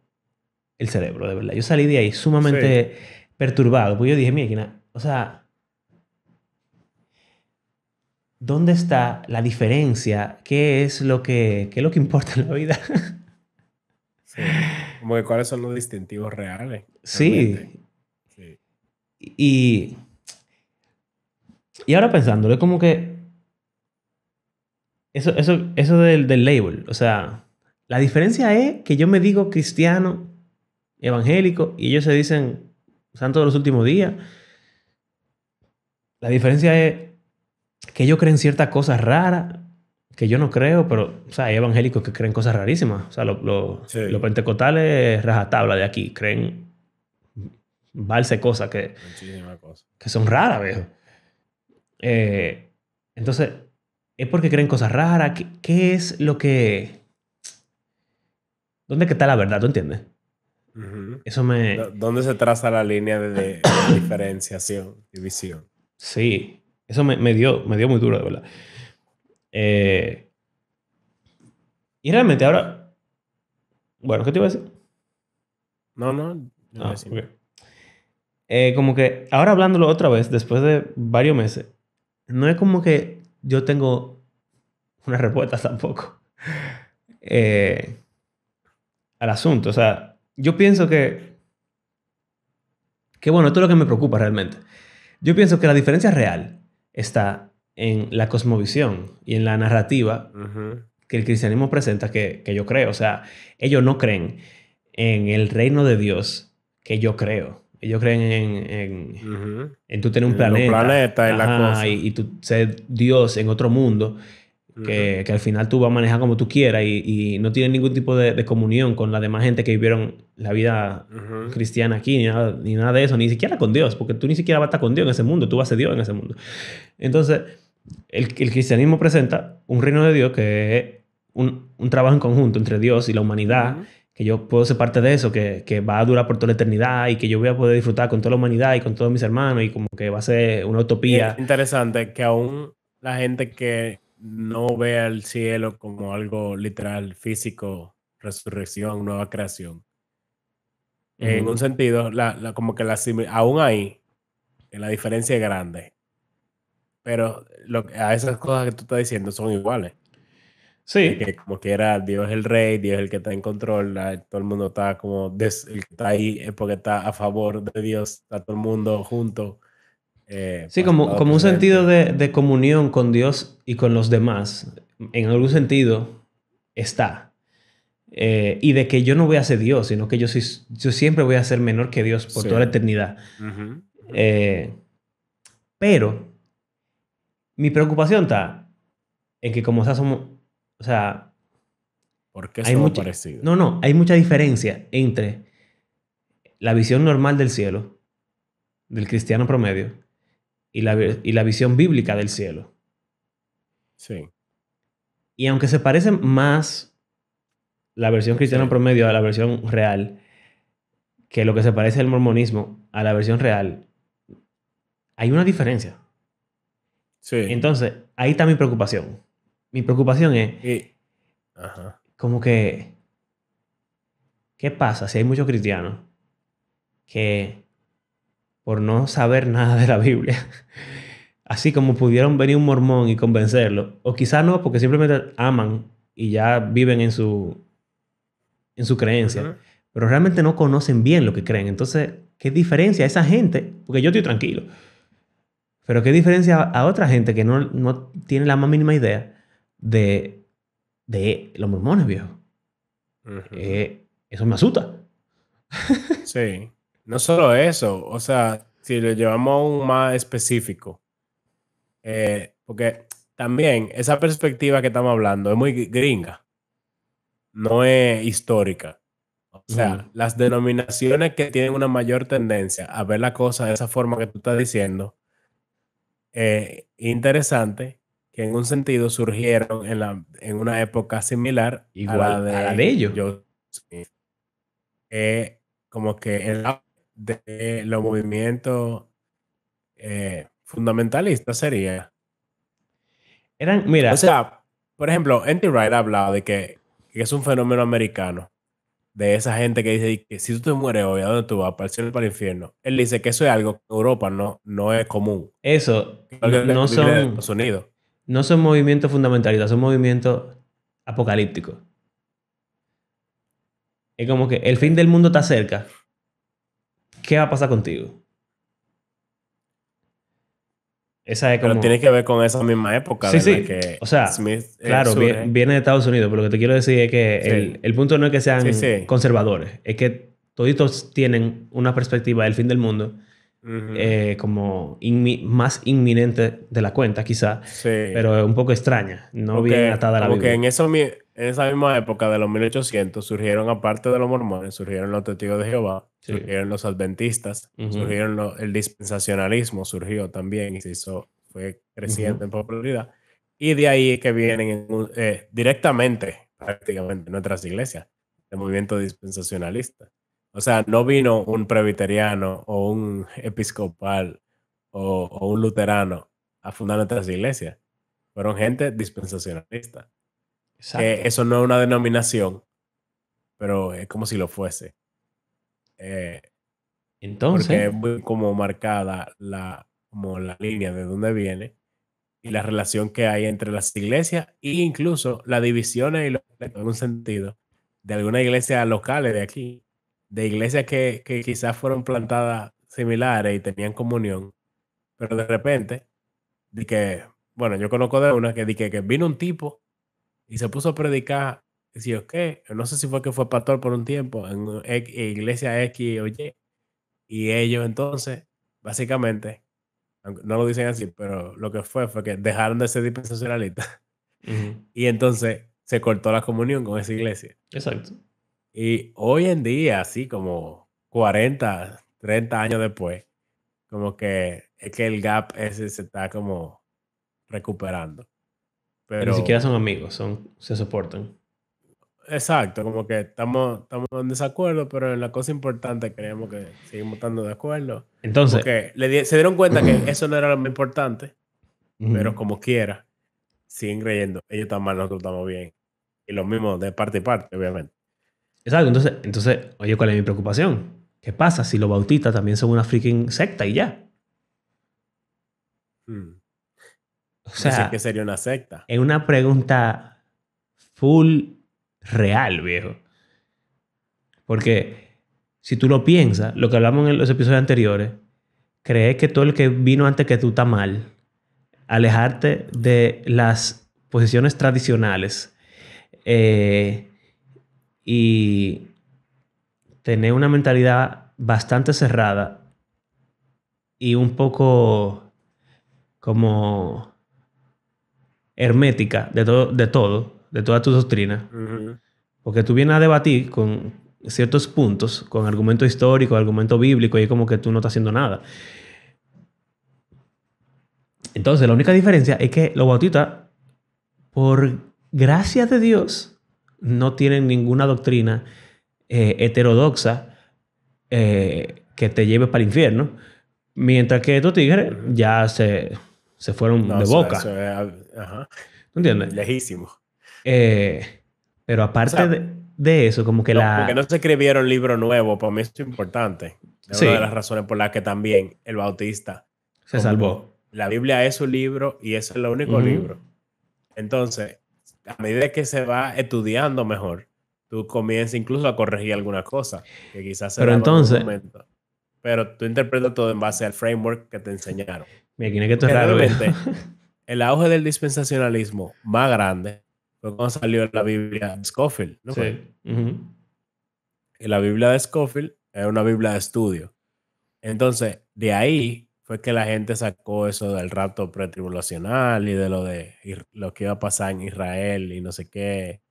el cerebro, de verdad. Yo salí de ahí Sí. sumamente perturbado, porque yo dije, mira, o sea, ¿dónde está la diferencia? ¿Qué es lo que importa en la vida? Sí. Como que cuáles son los distintivos reales, realmente. Sí. Sí. Y, y ahora pensándolo, es como que eso del label, o sea, la diferencia es que yo me digo cristiano, evangélico, y ellos se dicen santo de los últimos días. La diferencia es que ellos creen ciertas cosas raras que yo no creo, pero, o sea, hay evangélicos que creen cosas rarísimas. O sea, los Sí. pentecostales rajatabla de aquí creen valse cosas Muchísimas cosas. que son raras, viejo. Eh, entonces, es porque creen cosas raras. ¿Qué es lo que... ¿Dónde que está la verdad? ¿Tú entiendes? Ujú. Eso me... ¿Dónde se traza la línea de diferenciación, división? Sí, eso me dio muy duro, de verdad. Eh, y realmente ahora... Bueno, ¿qué te iba a decir? No, no, no Ah, decimos. ok. Como que ahora hablándolo otra vez, después de varios meses, no es como que yo tengo una respuesta tampoco eh, al asunto. O sea, yo pienso que bueno, esto es lo que me preocupa realmente. Yo pienso que la diferencia real está en la cosmovisión y en la narrativa Ujú, que el cristianismo presenta que yo creo. O sea, ellos no creen en el reino de Dios que yo creo. Ellos creen ujú. en tú tener un En los planeta, planetas y la ajá, cosa. y tú ser Dios en otro mundo, Ujú, que al final tú vas a manejar como tú quieras y no tienes ningún tipo de comunión con la demás gente que vivieron la vida ujú. cristiana aquí, ni nada de eso, ni siquiera con Dios, porque tú ni siquiera vas a estar con Dios en ese mundo, tú vas a ser Dios en ese mundo. Entonces, el cristianismo presenta un reino de Dios que es un trabajo en conjunto entre Dios y la humanidad, Ujú. que yo puedo ser parte de eso, que va a durar por toda la eternidad y que yo voy a poder disfrutar con toda la humanidad y con todos mis hermanos y como que va a ser una Es utopía. interesante que aún la gente que no ve al cielo como algo literal, físico, resurrección, nueva creación, en un Ujú. sentido, como que aún ahí, la diferencia es grande, pero a esas cosas que tú estás diciendo son iguales. De Sí, que como quiera, Dios es el rey, Dios es el que está en control, todo el mundo está como, el que está ahí es porque está a favor de Dios, está todo el mundo junto, sí, como, pasado, como un sentido presente. de comunión con Dios y con los demás, en algún sentido está. Y de que yo no voy a ser Dios, sino que yo siempre voy a ser menor que Dios por toda la Sí. eternidad. Ujú, ujú. Eh, pero mi preocupación está en que como somos, o sea, ¿Por qué hay somos mucha, parecidos? no, hay mucha diferencia entre la visión normal del cielo, del cristiano promedio, Ujú. y la visión bíblica del cielo. Sí, Y aunque se parecen más la versión cristiana sí, promedio a la versión real, que lo que se parece el mormonismo a la versión real, hay una diferencia. sí. Entonces, ahí está mi preocupación. Mi preocupación es Ajá. como que, ¿qué pasa si hay muchos cristianos que por no saber nada de la Biblia, así como pudieron venir un mormón y convencerlo, o quizás no, porque simplemente aman y ya viven en su creencia, Ujú. pero realmente no conocen bien lo que creen? Entonces, ¿qué diferencia a esa gente? Porque yo estoy tranquilo, pero ¿qué diferencia a otra gente que no tiene la más mínima idea de los mormones, viejo? Ujú. Eso me asusta. Sí. No solo eso, o sea, si lo llevamos aún más específico, porque también esa perspectiva que estamos hablando es muy gringa. no es histórica. O Ujú. sea, las denominaciones que tienen una mayor tendencia a ver la cosa de esa forma que tú estás diciendo, interesante, que en un sentido surgieron en una época similar a la Igual a la de de ellos. Joseph Smith. Como que el auge de los movimientos fundamentalistas sería. Eran, O mira, sea, por ejemplo, N.T. Wright ha hablado de que es un fenómeno americano, de esa gente que dice que si tú te mueres hoy, ¿a dónde tú vas? ¿Para el cielo o para el infierno? Él dice que eso es algo que en Europa no es común, eso que es no, algo que no viene de son, Estados Unidos. no son movimientos fundamentalistas, son movimientos apocalípticos. Es como que el fin Ok. del mundo está cerca. ¿Qué va a pasar contigo? Esa es Pero tiene como... que ver con esa misma época Sí, de la sí. que O sea, Smith claro, surge. viene de Estados Unidos, pero lo que te quiero decir es que Sí, el punto no es que sí, sean sí. conservadores, es que toditos tienen una perspectiva del fin del mundo Ujú. como más inminente de la cuenta, quizá, Sí. pero un poco extraña, no bien Porque atada a la como que Biblia. en esa misma época de los 1800 surgieron, aparte de los mormones, surgieron los testigos de Jehová, Sí. surgieron los adventistas, Ujú, surgieron el dispensacionalismo, surgió también y fue ujú. creciendo en popularidad. Y de ahí es que vienen directamente, prácticamente, nuestras iglesias, el movimiento dispensacionalista. O sea, no vino un presbiteriano o un episcopal o un luterano a fundar nuestras iglesias, fueron gente dispensacionalista. Que Exacto. eso no es una denominación, pero es como si lo fuese. eh, Entonces, Porque es muy como marcada como la línea de dónde viene y la relación que hay entre las iglesias e incluso las divisiones en un sentido de algunas iglesias locales de aquí, de iglesias que quizás fueron plantadas similares y tenían comunión, pero de repente, de que, bueno, yo conozco de una que vino un tipo y se puso a predicar, decía, ok, no sé si fue que fue pastor por un tiempo en iglesia X o Y, y ellos entonces, básicamente, aunque no lo dicen así, pero lo que fue que dejaron de ser dispensacionalistas ujú, y entonces se cortó la comunión con esa iglesia. exacto. Y hoy en día, así como 40 30 años después, como que es que el gap ese se está como recuperando. Que ni siquiera Pero son amigos, se soportan. exacto, como que estamos en desacuerdo, pero en la cosa importante creemos que seguimos estando de acuerdo. Como Entonces, que se dieron cuenta que eso no era lo más importante, pero ujú, como quiera, siguen creyendo. Ellos están mal, nosotros estamos bien. Y lo mismo de parte y parte, obviamente. exacto. Entonces, oye, ¿cuál es mi preocupación? ¿Qué pasa si los bautistas también son una freaking secta y ya? Mm. O Decir que sea, sería una secta. es una pregunta full real, viejo. Porque si tú lo piensas, lo que hablamos en los episodios anteriores, creer que todo el que vino antes que tú está mal, alejarte de las posiciones tradicionales eh, y tener una mentalidad bastante cerrada y un poco como hermética de toda tu doctrina, Ujú. porque tú vienes a debatir con ciertos puntos, con argumento histórico, argumento bíblico, y es como que tú no estás haciendo nada. Entonces, la única diferencia es que los bautistas, por gracia de Dios, no tienen ninguna doctrina heterodoxa que te lleve para el infierno, mientras que estos tigres Ujú. ya se fueron No, de eso boca. es, ajá, ¿Tú entiendes? lejísimo. Pero O aparte sea, de eso, como que no, porque no la... se escribieron libros nuevos, para mí eso es importante. Es una de las Sí, razones por las que también el Bautista, se como salvó. la Biblia es su libro y ese es el único Ujú. libro. Entonces, a medida que se va estudiando mejor, tú comienzas incluso a corregir alguna cosa que quizás se Pero daba en un entonces, momento, pero tú interpretas todo en base al framework que te enseñaron. mira, aquí es que esto es Porque raro, viejo. realmente el auge del dispensacionalismo más grande fue cuando salió la Biblia de Scofield, ¿no fue? Sí. Ujú. Y la Biblia de Scofield era una Biblia de estudio. Entonces, de ahí fue que la gente sacó eso del rapto pretribulacional y de lo que iba a pasar en Israel y no sé qué.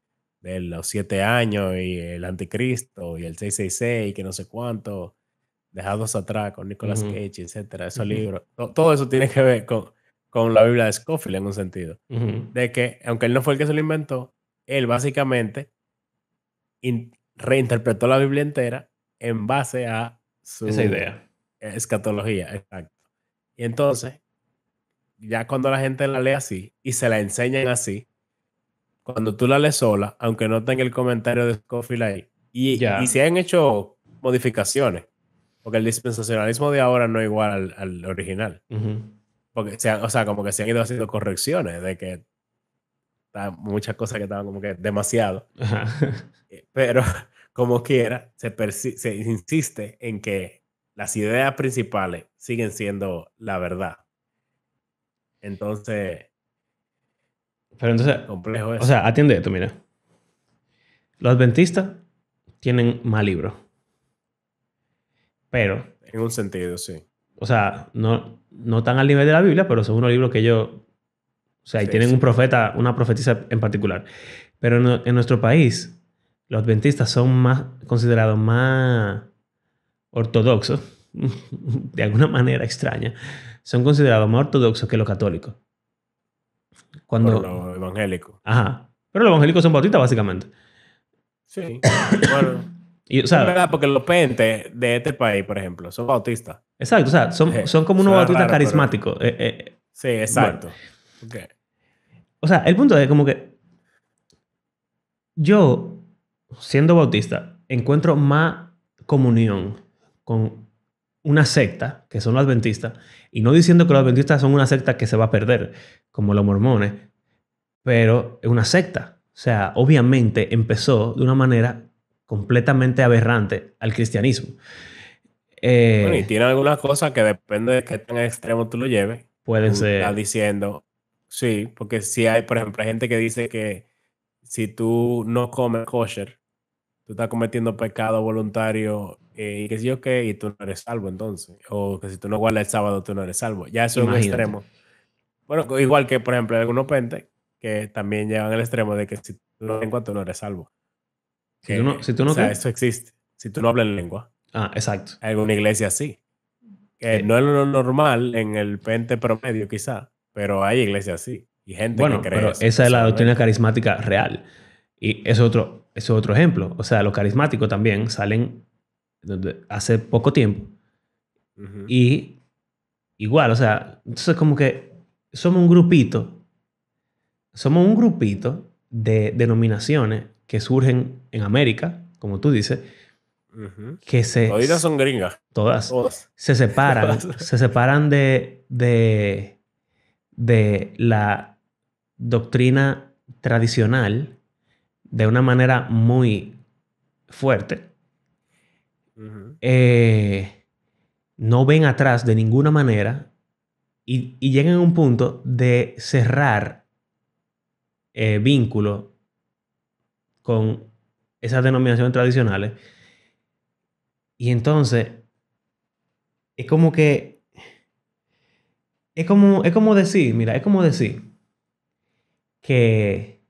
de los 7 años y el anticristo y el 666 que no sé cuánto, dejados atrás con Nicolas Ujú, Cage, etcétera, esos ujú, libros, todo eso tiene que ver con la Biblia de Scofield en un sentido, ujú. de que aunque él no fue el que se lo inventó, él básicamente reinterpretó la Biblia entera en base a Esa su idea. escatología, exacto. Y entonces, ya cuando la gente la lee así y se la enseñan así, cuando tú la lees sola, aunque no tenga el comentario de Scofield ahí, y Ya. se han hecho modificaciones, porque el dispensacionalismo de ahora no es igual al original, Ujú. porque o sea, como que se han ido haciendo correcciones de que muchas cosas que estaban como que demasiado, Ajá. pero como quiera, se insiste en que las ideas principales siguen siendo la verdad. Entonces, Pero entonces, complejo o eso, sea, atiende esto, mira. Los adventistas tienen más libros, pero, en un sentido, sí. o sea, no están al nivel de la Biblia, pero son unos libros que ellos, o sea, y Sí, tienen un sí. profeta, una profetisa en particular. Pero en nuestro país, los adventistas son más considerados más ortodoxos, de alguna manera extraña, son considerados más ortodoxos que los católicos. Por Cuando, lo evangélico. ajá. Pero los evangélicos son bautistas, básicamente. Sí. Bueno, Y, o es sea, verdad, porque los pentes de este país, por ejemplo, son bautistas. exacto, o sea, son como unos Suena bautistas raro, pero carismáticos. sí, Bueno, exacto. Ok. o sea, el punto es como que yo, siendo bautista, encuentro más comunión con una secta, que son los adventistas, y no diciendo que los adventistas son una secta que se va a perder, como los mormones, pero es una secta. O sea, obviamente empezó de una manera completamente aberrante al cristianismo. Bueno, y Eh, tiene algunas cosas que depende de qué tan extremo tú lo lleves. pueden Tú estás ser, diciendo, sí, porque si hay, por ejemplo, hay gente que dice que si tú no comes kosher, tú estás cometiendo pecado voluntario y qué sé yo qué, y tú no eres salvo entonces. O que si tú no guardas el sábado, tú no eres salvo. Ya eso es un imagínate. extremo. Bueno, igual que, por ejemplo, hay algunos pentes que también llevan el extremo de que si tú no lenguas, tú no eres salvo. Si Que, tú o no sea, qué. eso existe. Si tú no hablas en lengua, Ah, exacto. hay alguna iglesia así. Que no Eh, es lo normal en el pente promedio, quizá, pero hay iglesias así. Y gente que bueno, cree pero eso, esa es la doctrina personalmente. carismática real. Y es otro ejemplo. O sea, los carismáticos también salen hace poco tiempo. Ujú, Y igual, o sea, entonces como que somos un grupito de denominaciones que surgen en América, como tú dices, ujú. que Toditas son gringas. todas Todas. Todas. se separan de la doctrina tradicional de una manera muy fuerte. Ujú, Eh, no ven atrás de ninguna manera y llegan a un punto de cerrar vínculos con esas denominaciones tradicionales. Y entonces es como que, es como decir, mira, es como decir que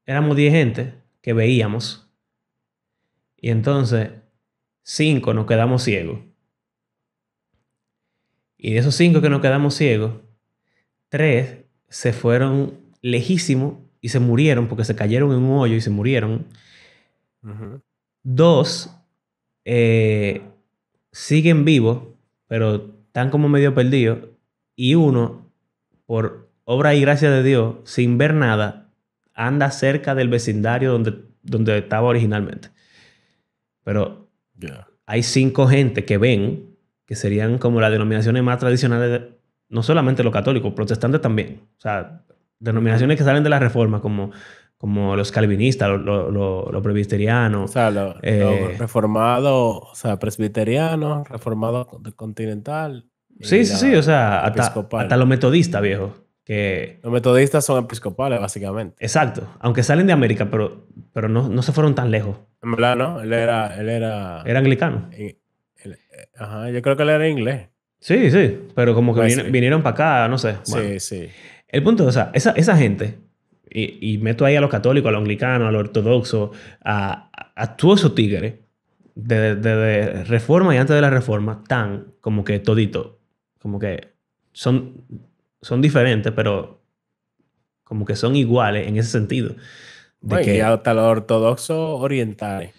éramos 10 gente que veíamos y entonces 5 nos quedamos ciegos. Y de esos 5 que nos quedamos ciegos, 3 se fueron lejísimos y se murieron porque se cayeron en un hoyo y se murieron. ujú. 2 eh, siguen vivos, pero están como medio perdidos. Y uno, por obra y gracia de Dios, sin ver nada, anda cerca del vecindario donde estaba originalmente. Pero Ya. hay 5 gente que ven, que serían como las denominaciones más tradicionales, no solamente los católicos, protestantes también. O sea, Ujú. denominaciones que salen de la reforma, como los calvinistas, los O presbiterianos. sea, los eh, reformados, o sea, presbiterianos, reformados continental y sí, sí, sí, o la sea, hasta episcopal. los metodistas, viejo. Que, Los metodistas son episcopales, básicamente. exacto, aunque salen de América, pero no se fueron tan lejos. En verdad, ¿no? Él era, Eran anglicanos. ajá, yo creo que él era inglés. Sí, sí, pero como que Wesley. vinieron para acá, no sé. Bueno, Sí, sí. el punto es, o sea, esa gente y meto ahí a los católicos, a los anglicanos, a los ortodoxos, a todos esos tigres de reforma y antes de la reforma, tan como que todito, como que son, son diferentes, pero como que son iguales en ese sentido. De Bueno, y que hasta los ortodoxos orientales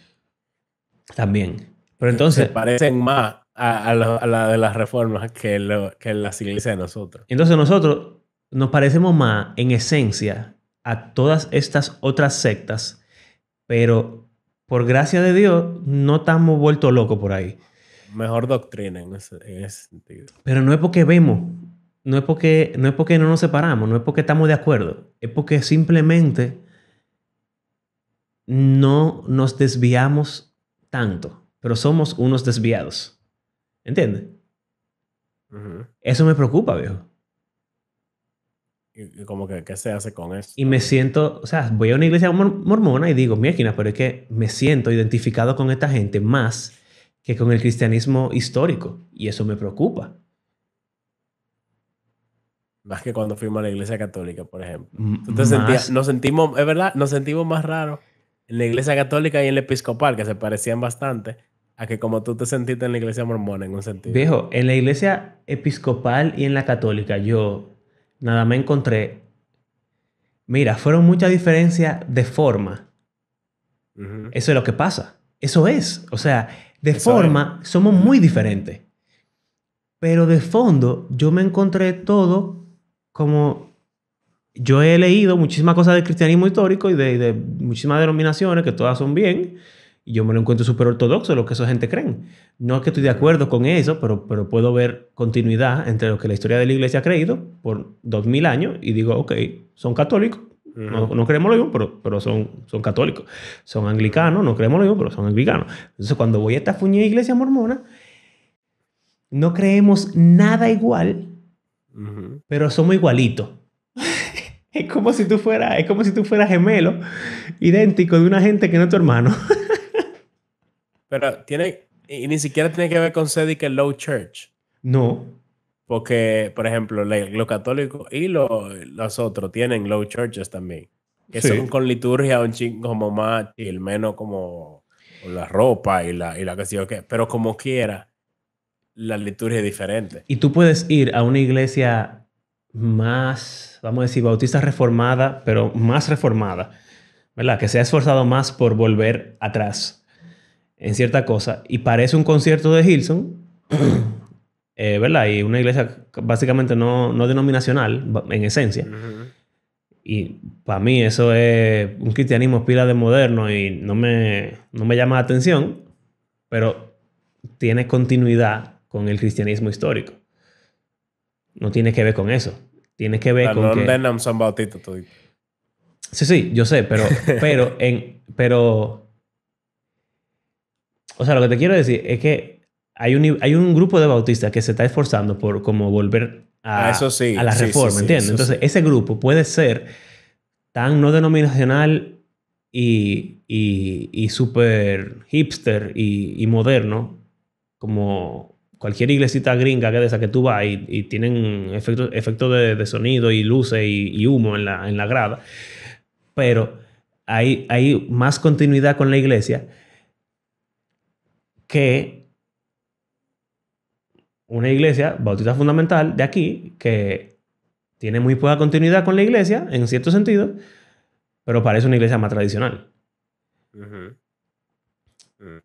también. Pero se entonces, parecen más a la de las reformas que las iglesias de nosotros. entonces nosotros nos parecemos más en esencia a todas estas otras sectas, pero por gracia de Dios no estamos vueltos locos por ahí. Mejor doctrina en ese sentido. Pero no es porque vemos, no es porque no nos separamos, no es porque estamos de acuerdo, es porque simplemente no nos desviamos tanto, pero somos unos desviados. ¿Entiendes? Ujú. Eso me preocupa, viejo. Y como que, ¿qué se hace con eso Y me también? siento, o sea, voy a una iglesia mormona y digo, mierda, pero es que me siento identificado con esta gente más que con el cristianismo histórico. Y eso me preocupa. Más que cuando fuimos a la iglesia católica, por ejemplo. Tú te sentías, Más, nos sentimos, es verdad, nos sentimos más raros en la iglesia católica y en la episcopal, que se parecían bastante, a que como tú te sentiste en la iglesia mormona en un sentido. viejo, en la iglesia episcopal y en la católica yo nada me encontré. Mira, fueron muchas diferencias de forma. Ujú. Eso es lo que pasa. Eso es. O sea, de Eso es. forma somos muy diferentes. Pero de fondo yo me encontré todo como yo he leído muchísimas cosas del cristianismo histórico y de muchísimas denominaciones que todas son bien. Y yo me lo encuentro súper ortodoxo, lo que esa gente creen. No es que estoy de Ujú. acuerdo con eso, pero puedo ver continuidad entre lo que la historia de la iglesia ha creído por 2000 años y digo, ok, son católicos. No, Ujú. no creemos lo mismo, pero son católicos. Son Ujú. anglicanos, no creemos lo mismo, pero son anglicanos. Entonces, cuando voy a esta fuñida iglesia mormona, no creemos nada igual, Ujú. pero somos igualitos. Es como si tú fueras gemelo, idéntico de una gente que no es tu hermano. Pero tiene, y ni siquiera tiene que ver con ser de que low church. No. Porque, por ejemplo, los católicos y los otros tienen low churches también. Que son Sí. con liturgia un chingo como más chill, menos como con la ropa y la que sé yo qué. Pero como quiera, la liturgia es diferente. Y tú puedes ir a una iglesia más, vamos a decir, bautista reformada, pero más reformada, ¿verdad? Que se ha esforzado más por volver atrás en cierta cosa. Y parece un concierto de Hillsong, ¿verdad? Y una iglesia básicamente no denominacional, en esencia. Ujú. Y para mí eso es un cristianismo pila de moderno y no me llama la atención, pero tiene continuidad con el cristianismo histórico. No tiene que ver con eso. Tiene que O ver sea, con no que... ordenan San Bautista todito. Sí, sí, yo sé, pero, o sea, lo que te quiero decir es que hay un grupo de bautistas que se está esforzando por como volver Ah, eso a sí, la sí, sí, reforma, sí, ¿entiendes? eso Entonces, sí. ese grupo puede ser tan no denominacional y súper hipster y moderno como cualquier iglesita gringa que de esa que tú vas y tienen efectos de sonido y luces y humo en la grada, pero hay más continuidad con la iglesia que una iglesia bautista fundamental de aquí que tiene muy poca continuidad con la iglesia en cierto sentido, pero parece una iglesia más tradicional. Ujú.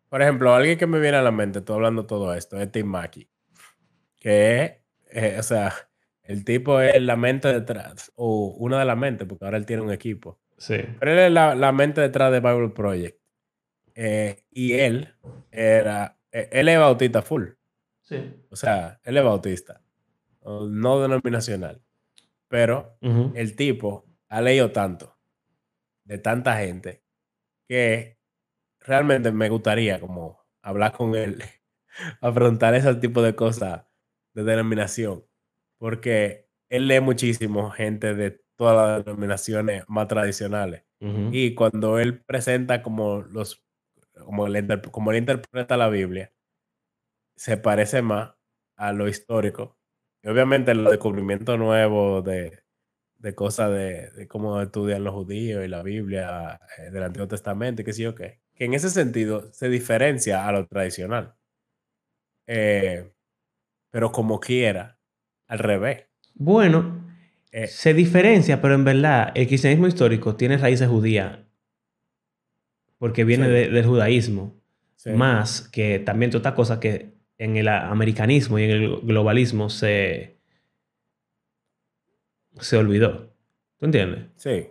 Por ejemplo, alguien que me viene a la mente, estoy hablando todo esto, es Tim Mackey. Que es, o sea, el tipo es la mente detrás, o una de las mentes, porque ahora él tiene un equipo. Sí. Pero él es la mente detrás de Bible Project. Y él es bautista full. Sí. O sea, él es bautista, no denominacional. Pero Ujú. el tipo ha leído tanto de tanta gente que realmente me gustaría como hablar con él, a preguntar ese tipo de cosas de denominación, porque él lee muchísimo gente de todas las denominaciones más tradicionales. Ujú. Y cuando él presenta como él interpreta la Biblia, se parece más a lo histórico. Y obviamente los descubrimientos nuevos de cosas de cómo estudian los judíos y la Biblia del Antiguo Testamento y qué sé yo qué. Que en ese sentido se diferencia a lo tradicional. Eh, pero como quiera, al revés. Bueno, Eh, se diferencia, pero en verdad el cristianismo histórico tiene raíces judías porque viene sí, del judaísmo, sí, más que también toda otra cosa que en el americanismo y en el globalismo se olvidó. ¿Tú entiendes? sí.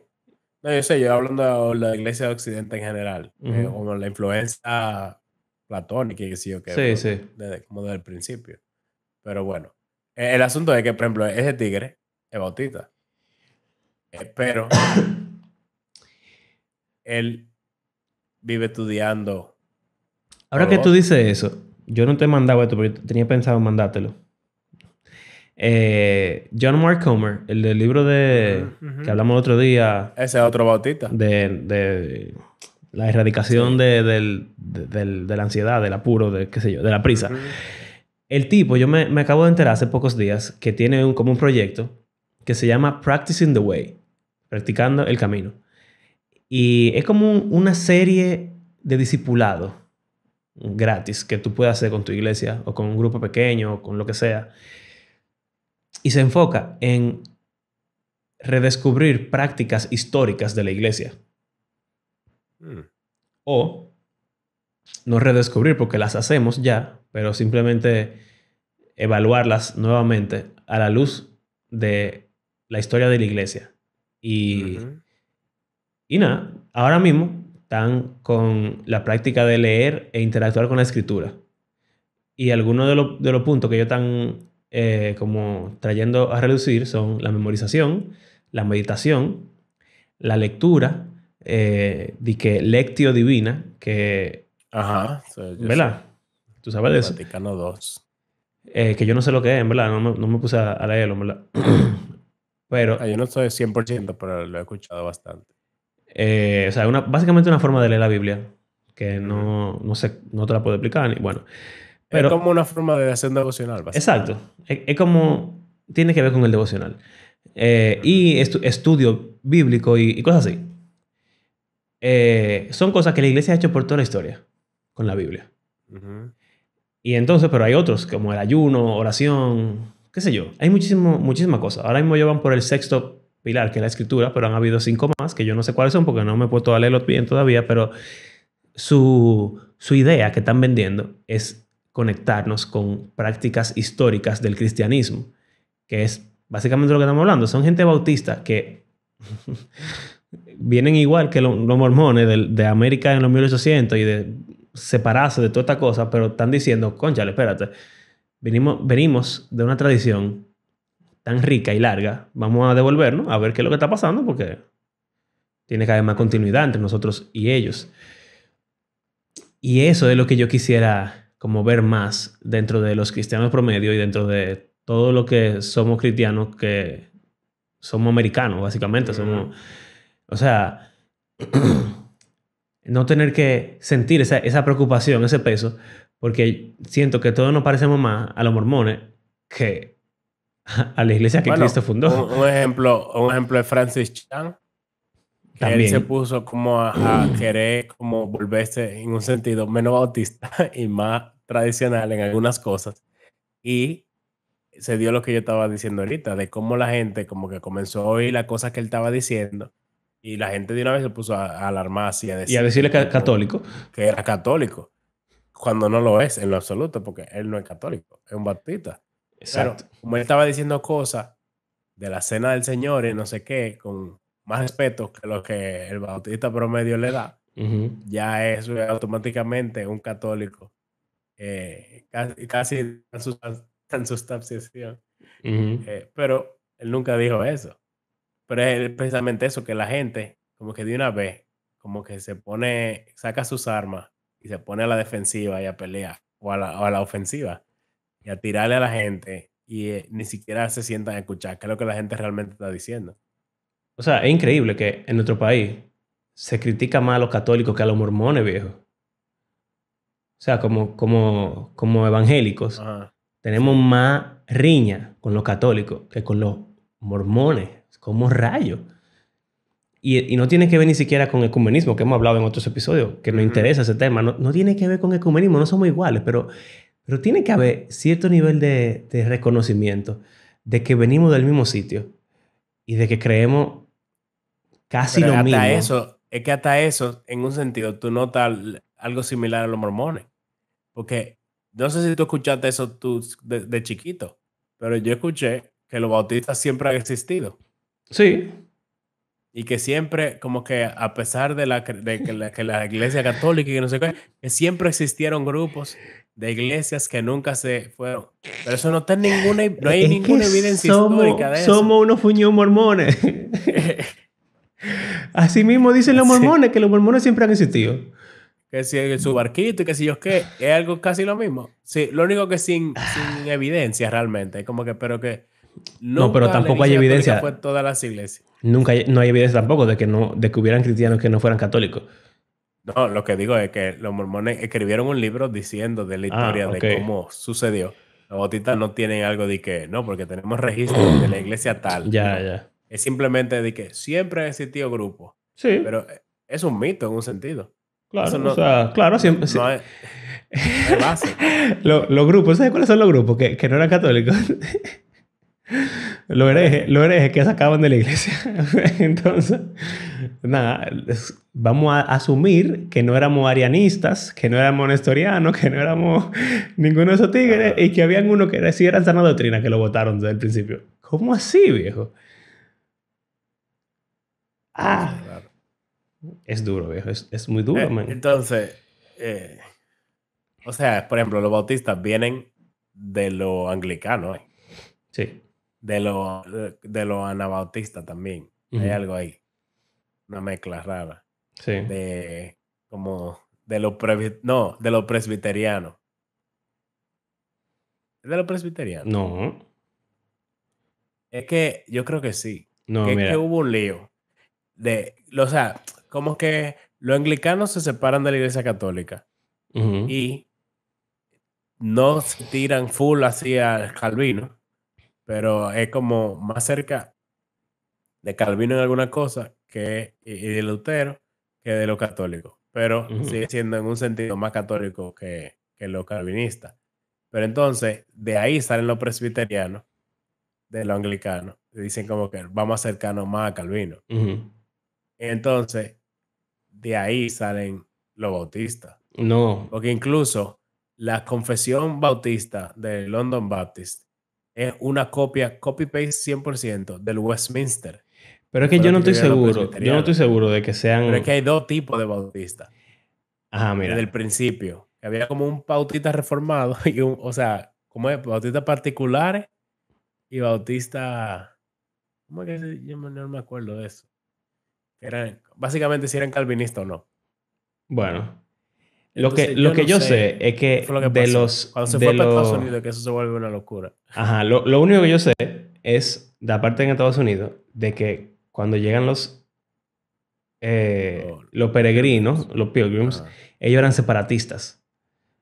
No, yo sé, yo hablando de la Iglesia de Occidente en general, Ujú. como la influencia platónica y qué sé yo qué, Sí, sí. como desde el principio. Pero bueno, el asunto es que, por ejemplo, ese tigre es bautista, pero él vive estudiando Ahora todo que lo tú otro. dices eso, yo no te he mandado esto, pero yo tenía pensado mandártelo. John Mark Comer, el del libro Ujú, de ujú. que hablamos el otro día Ese es otro bautista. de la erradicación Sí. de la ansiedad, del apuro, de qué sé yo, de la prisa. Ujú. El tipo, yo me acabo de enterar hace pocos días que tiene como un proyecto que se llama Practicing the Way, practicando el camino. Y es como una serie de discipulado gratis que tú puedes hacer con tu iglesia o con un grupo pequeño o con lo que sea. Y se enfoca en redescubrir prácticas históricas de la iglesia. Mm. O no redescubrir porque las hacemos ya, pero simplemente evaluarlas nuevamente a la luz de la historia de la iglesia. Y, Ujú. y nada, ahora mismo están con la práctica de leer e interactuar con la escritura. Y algunos de los puntos que ellos están como trayendo a relucir son la memorización, la meditación, la lectura, de que lectio divina, que, Ajá, sí, yo sé. ¿verdad? Tú sabes de eso. Vaticano II. Que yo no sé lo que es, en verdad, no me puse a leerlo, en verdad. Pero, Yo no soy 100%, pero lo he escuchado bastante. o sea, básicamente una forma de leer la Biblia que Ujú. no sé, no te la puedo explicar, ni, bueno. Es Pero, como una forma de hacer un devocional, exacto, básicamente. es como, tiene que ver con el devocional. Ujú, Y estudio bíblico y cosas así. Son cosas que la iglesia ha hecho por toda la historia con la Biblia. ujú, Y entonces, pero hay otros, como el ayuno, oración, qué sé yo. Hay muchísimas cosas. Ahora mismo llevan por el sexto pilar, que es la escritura, pero han habido 5 más, que yo no sé cuáles son porque no me he puesto a leerlos bien todavía, pero su idea que están vendiendo es conectarnos con prácticas históricas del cristianismo, que es básicamente lo que estamos hablando. Son gente bautista que vienen igual que los mormones de América en los 1800 y de separarse de toda esta cosa, pero están diciendo, cónchale, espérate, venimos de una tradición tan rica y larga, vamos a devolvernos a ver qué es lo que está pasando porque tiene que haber más ujú. continuidad entre nosotros y ellos. Y eso es lo que yo quisiera como ver más dentro de los cristianos promedio y dentro de todo lo que somos cristianos que somos americanos, básicamente. Ujú. Somos, o sea, no tener que sentir esa preocupación, ese peso, porque siento que todos nos parecemos más a los mormones que a la iglesia que Cristo Bueno, fundó. un ejemplo es Francis Chan, que él se También. puso como a querer como volverse en un sentido menos bautista y más tradicional en algunas cosas. Y se dio lo que yo estaba diciendo ahorita, de cómo la gente como que comenzó a oír las cosas que él estaba diciendo y la gente de una vez se puso a alarmarse y a Y a decir que decirle el tipo católico. que era católico, cuando no lo es en lo absoluto, porque él no es católico, es un bautista. Exacto. Pero como él estaba diciendo cosas de la cena del Señor y no sé qué, con más respeto que lo que el bautista promedio le da, Ujú, ya eso es automáticamente un católico, casi tan sustanciación. ujú. Pero él nunca dijo eso. Pero es precisamente eso, que la gente, como que de una vez, como que se pone, saca sus armas y se pone a la defensiva y a pelear, o a la ofensiva, y a tirarle a la gente, y ni siquiera se sientan a escuchar qué es lo que la gente realmente está diciendo. O sea, es increíble que en nuestro país se critica más a los católicos que a los mormones, viejo. O sea, como evangélicos, Ajá, tenemos sí. más riña con los católicos que con los mormones. ¿Cómo rayo? Y no tiene que ver ni siquiera con ecumenismo, que hemos hablado en otros episodios, que nos interesa ese tema. No, no tiene que ver con ecumenismo, no somos iguales, pero tiene que haber cierto nivel de reconocimiento de que venimos del mismo sitio y de que creemos casi Pero lo hasta mismo. eso, es que hasta eso, en un sentido, tú notas algo similar a los mormones. Porque no sé si tú escuchaste eso tú de chiquito, pero yo escuché que los bautistas siempre han existido. Sí. Y que siempre, como que a pesar de, que la iglesia católica y que no sé qué, que siempre existieron grupos de iglesias que nunca se fueron. Pero eso no está en ninguna, no hay Es que ninguna evidencia histórica de eso. somos unos fuños mormones. Así mismo dicen los Sí, mormones, que los mormones siempre han existido. que si en su barquito y que si yo qué, es algo casi lo mismo. Sí, lo único que sin evidencia realmente, como que, pero que No, pero nunca la tampoco hay iglesia católica fue evidencia. todas las iglesias. No hay evidencia tampoco de que hubieran cristianos que no fueran católicos. No, lo que digo es que los mormones escribieron un libro diciendo de la Ah, historia ok. de cómo sucedió. Los bautistas no tienen algo de que, no, porque tenemos registro de la iglesia tal. Ya, No. ya. Es simplemente de que siempre han existido grupos. Sí, Pero es un mito en un sentido. Eso claro. O no, sea, claro, no, siempre. no hay, no hay base. Los grupos, ¿sabes cuáles son los grupos? Que no eran católicos. Los herejes. Los herejes que sacaban de la iglesia. Entonces, nada, vamos a asumir que no éramos arianistas, que no éramos nestorianos, que no éramos ninguno de esos tigres y que habían uno que sí eran sana doctrina que lo votaron desde el principio. ¿Cómo así, viejo? Sí, Ah, raro. es duro, viejo. Es muy duro, man. Entonces, o sea, por ejemplo, los bautistas vienen de lo anglicano, Sí. de lo anabautistas también. Hay Ujú. algo ahí, una mezcla rara. Sí. De como de lo presbiteriano. ¿Es de lo presbiteriano? No, Es que yo creo que sí. no, Que es que mira. hubo un lío. O sea, como que los anglicanos se separan de la iglesia católica Ujú, y no se tiran full hacia Calvino, pero es como más cerca de Calvino en alguna cosa y de Lutero que de los católicos. Pero ujú, sigue siendo en un sentido más católico que los calvinistas. Pero entonces, de ahí salen los presbiterianos, de los anglicanos, y dicen como que vamos a acercarnos más a Calvino. ujú. Entonces, de ahí salen los bautistas. No. Porque incluso la confesión bautista de London Baptist es una copia, copy-paste 100% del Westminster, Pero que es que fue yo lo no que estoy escribieron los seguro. Yo no estoy presbiterianos. seguro de que Pero es que sean. hay dos tipos de bautistas. Ajá, Desde el mira. principio. Que había como un bautista reformado y o sea, como es, bautistas particulares y bautista, ¿cómo es que yo no me acuerdo de eso? Que eran, básicamente si eran calvinistas o no. Bueno. Entonces Lo yo que no yo sé sé es qué fue que lo que pasó. Cuando se de fue para Estados los, Unidos, que eso se vuelve una locura. ajá, lo único que yo sé es, de aparte en Estados Unidos, de que cuando llegan Los los peregrinos, pilgrims. los pilgrims, Ajá. ellos eran separatistas.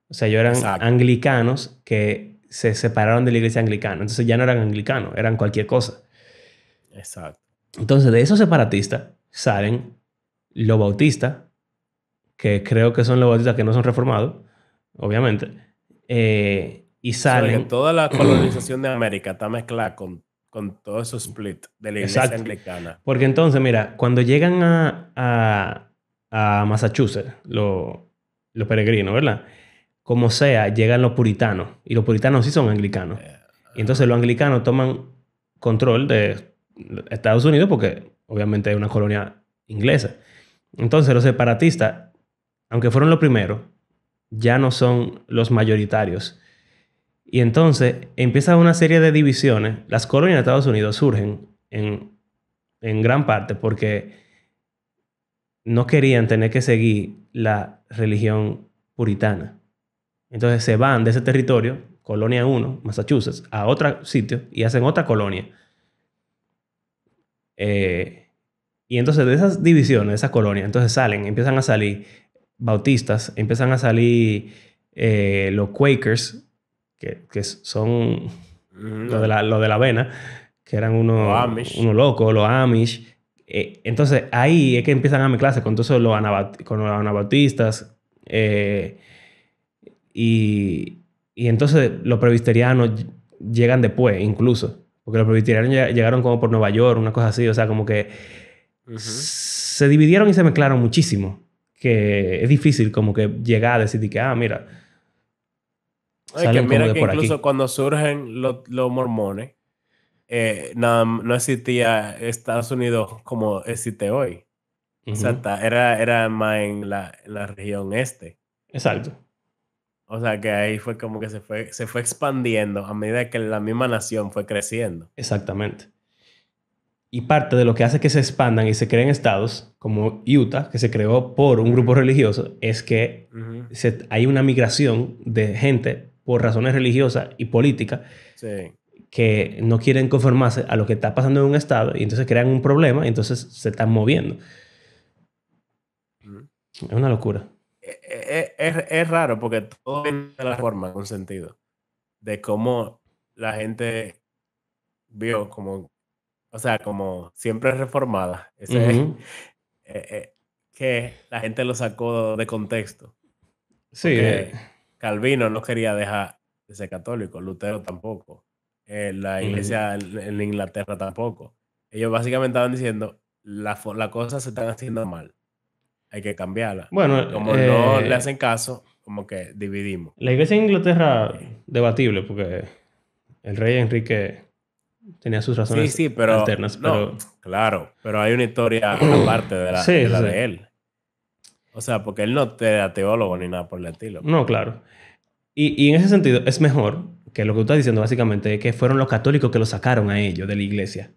O sea, ellos eran Exacto, anglicanos que se separaron de la iglesia anglicana. Entonces ya no eran anglicanos, eran cualquier cosa. exacto. Entonces de esos separatistas salen los bautistas, que creo que son los bautistas que no son reformados, obviamente, y Eso es que salen. toda la colonización de América está mezclada con todo eso split de la iglesia Exacto. anglicana. Porque entonces, mira, cuando llegan a Massachusetts, los peregrinos, ¿verdad? Como sea, llegan los puritanos. Y los puritanos sí son anglicanos. Y entonces Ajá. los anglicanos toman control de Estados Unidos porque obviamente es una colonia inglesa. Entonces los separatistas, aunque fueron los primeros, ya no son los mayoritarios. Y entonces empieza una serie de divisiones. Las colonias de Estados Unidos surgen en gran parte porque no querían tener que seguir la religión puritana. Entonces se van de ese territorio, Colonia 1, Massachusetts, a otro sitio y hacen otra colonia. Y entonces de esas divisiones, de esas colonias, entonces empiezan a salir bautistas, empiezan a salir los Quakers, que son Ujú. lo de la avena, que eran Los Amish. unos locos, los Amish. Entonces ahí es que empiezan a mezclarse con todos con los anabautistas. Y entonces los presbiterianos llegan después, incluso. Porque los presbiterianos llegaron como por Nueva York, una cosa así. O sea, como que se dividieron y se mezclaron muchísimo. Que es difícil como que llegar a decir que, mira, Es que salen como mira de que por incluso aquí. cuando surgen los mormones, no existía Estados Unidos como existe hoy. O sea, Ujú. era más en la región este. Exacto. O sea, que ahí fue como que se fue expandiendo a medida que la misma nación fue creciendo. Exactamente. Y parte de lo que hace que se expandan y se creen estados, como Utah, que se creó por un grupo Ujú, religioso, es que ujú. hay una migración de gente por razones religiosas y políticas Sí. que no quieren conformarse a lo que está pasando en un estado y entonces crean un problema y entonces se están moviendo. Ujú. Es una locura. Es raro porque todo viene de la forma, en un sentido, de cómo la gente vio como, o sea, como siempre reformada. Ujú. Que la gente lo sacó de contexto. Sí, Porque Calvino no quería dejar de ser católico, Lutero tampoco, la ujú. iglesia en Inglaterra tampoco. Ellos básicamente estaban diciendo, las cosas se están haciendo mal, hay que cambiarla. Bueno, Y como no le hacen caso, como que dividimos. la iglesia en Inglaterra, Eh, debatible, porque el rey Enrique tenía sus sí, razones sí, pero alternas, no, pero claro, pero hay una historia aparte de sí, sí, la sí. de él. O sea, porque él no era teólogo ni nada por el estilo. No, claro. Y en ese sentido es mejor que lo que tú estás diciendo básicamente es que fueron los católicos que lo sacaron a ellos de la iglesia.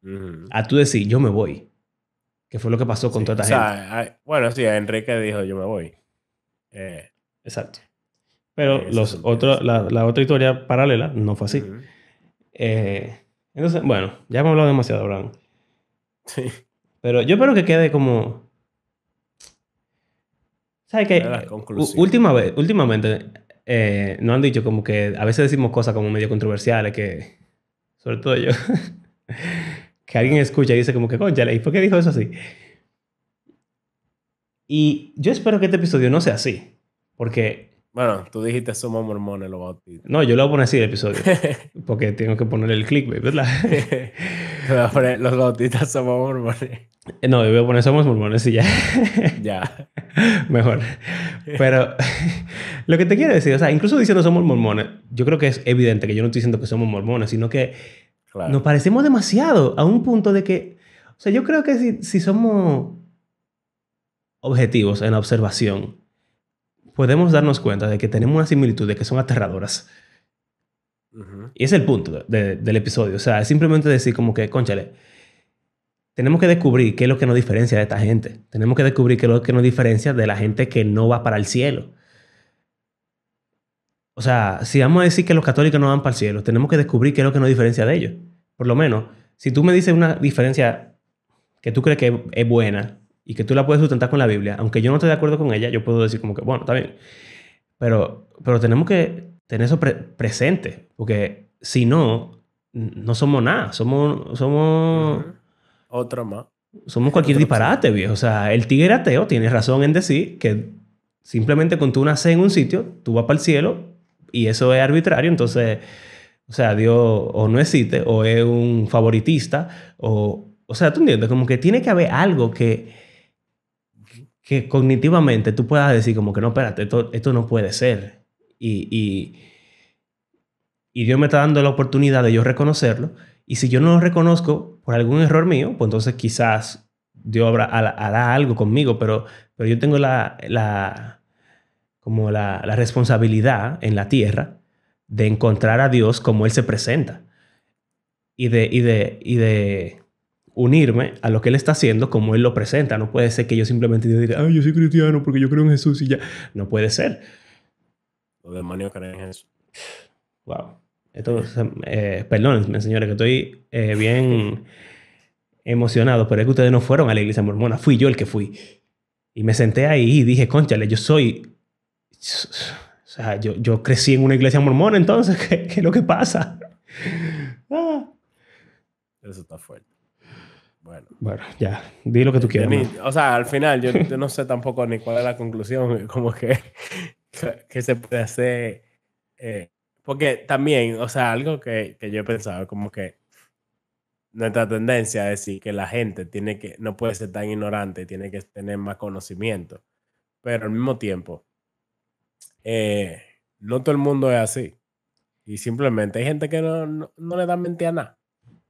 Ujú. A tú decir, yo me voy. Que fue lo que pasó con Sí, toda o esta gente. sea, bueno, sí, Enrique dijo, yo me voy. Eh, Exacto. Pero en ese sentido, sí. la otra historia paralela no fue así. Ujú. Eh, entonces, bueno, ya hemos hablado demasiado, Abraham. Sí, Pero yo espero que quede como... ¿Sabes de las qué? conclusiones. Últimamente nos han dicho como que a veces decimos cosas como medio controversiales que, sobre todo yo, que alguien Ajá. escucha y dice como que, cónchale, ¿y por qué dijo eso así? Y yo espero que este episodio no sea así, porque, Bueno, tú dijiste somos mormones los bautistas. no, yo lo voy a poner así el episodio, porque tengo que poner el clickbait, ¿verdad? Los bautistas somos mormones. No, yo voy a poner somos mormones y ya. Ya. Mejor. Pero lo que te quiero decir, o sea, incluso diciendo somos mormones, yo creo que es evidente que yo no estoy diciendo que somos mormones, sino que nos Claro. parecemos demasiado a un punto de que, o sea, yo creo que si somos objetivos en la observación, podemos darnos cuenta de que tenemos una similitud de que son aterradoras. Ujú. Y ese es el punto del episodio. O sea, es simplemente decir como que, cónchale, tenemos que descubrir qué es lo que nos diferencia de esta gente. Tenemos que descubrir qué es lo que nos diferencia de la Ujú. gente que no va para el cielo. O sea, si vamos a decir que los católicos no van para el cielo, tenemos que descubrir qué es lo que nos diferencia de ellos. Por lo menos, si tú me dices una diferencia que tú crees que es buena y que tú la puedes sustentar con la Biblia, aunque yo no esté de acuerdo con ella, yo puedo decir como que, bueno, está bien. Pero tenemos que tener eso presente, porque si no, no somos nada. Ujú. Otro más. Somos cualquier Otro disparate, obstáculo. viejo. O sea, el tigre ateo tiene razón en decir que simplemente con tú nacer en un sitio, tú vas para el cielo y eso es arbitrario. Entonces, o sea, Dios o no existe o es un favoritista o sea, tú entiendes, como que tiene que haber algo Ujú. que cognitivamente tú puedas decir como que no, espérate, esto no puede ser. Y Dios me está dando la oportunidad de yo reconocerlo. Y si yo no lo reconozco por algún error mío, pues entonces quizás Dios hará algo conmigo, pero yo tengo como la responsabilidad en la tierra de encontrar a Dios como Él se presenta y de unirme a lo que Él está haciendo como Él lo presenta. No puede ser que yo simplemente diga, yo soy cristiano porque yo creo en Jesús y ya. No puede ser. Los demonios creen en eso. Wow. Perdónenme, señores, que estoy bien emocionado, pero es que ustedes no fueron a la iglesia mormona, fui yo el que fui. Y me senté ahí y dije, cónchale, yo soy... O sea, yo crecí en una iglesia mormona, entonces, ¿qué es lo que pasa? Ah. Eso está fuerte. Bueno. Bueno, ya. Di lo que tú quieras. O sea, al final yo no sé tampoco ni cuál es la conclusión, como que se puede hacer. Porque también, o sea, algo que yo he pensado, como que nuestra tendencia es decir que la gente no puede ser tan ignorante, tiene que tener más conocimiento. Pero al mismo tiempo, no todo el mundo es así. Y simplemente hay gente que no le da mente a nada.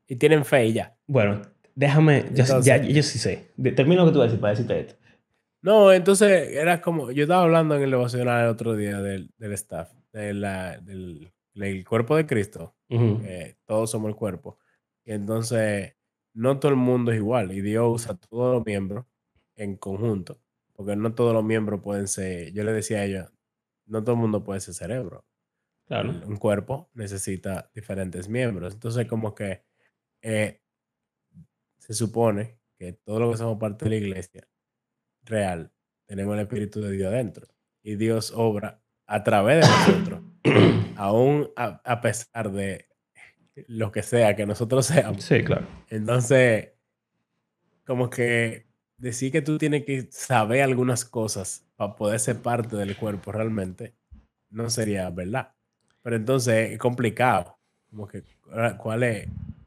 Y tienen fe y ya. Bueno, déjame. Entonces, Yo sí sé. Termino lo que tú vas a decir para decirte esto. no, entonces era como, yo estaba hablando en el devocional el otro día del staff, del cuerpo de Cristo, todos somos el cuerpo, y entonces no todo el mundo es igual, y Dios usa a todos los miembros en conjunto, porque no todos los miembros pueden ser, yo le decía a ellos, no todo el mundo puede ser cerebro, Claro. un cuerpo necesita diferentes miembros, entonces como que se supone que todos los que somos parte de la iglesia, real, tenemos el Espíritu de Dios adentro. Y Dios obra a través de nosotros, aún a pesar de lo que sea que nosotros seamos. Sí, claro. Entonces, como que decir que tú tienes que saber algunas cosas para poder ser parte del cuerpo realmente no sería verdad. Pero entonces es complicado. Como que,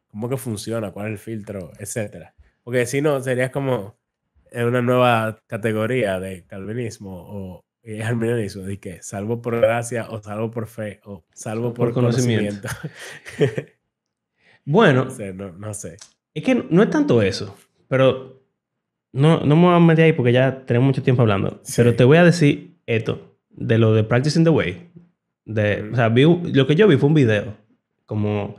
cómo que funciona, cuál es el filtro, etcétera. Porque si no, sería como una nueva categoría de calvinismo o arminianismo, de que salvo por gracia o salvo por fe o salvo por conocimiento. Bueno, no sé. Es que no es tanto eso, pero no me voy a meter ahí porque ya tenemos mucho tiempo hablando. Sí. Pero te voy a decir esto, de lo de Practicing the Way. O sea, lo que yo vi fue un video como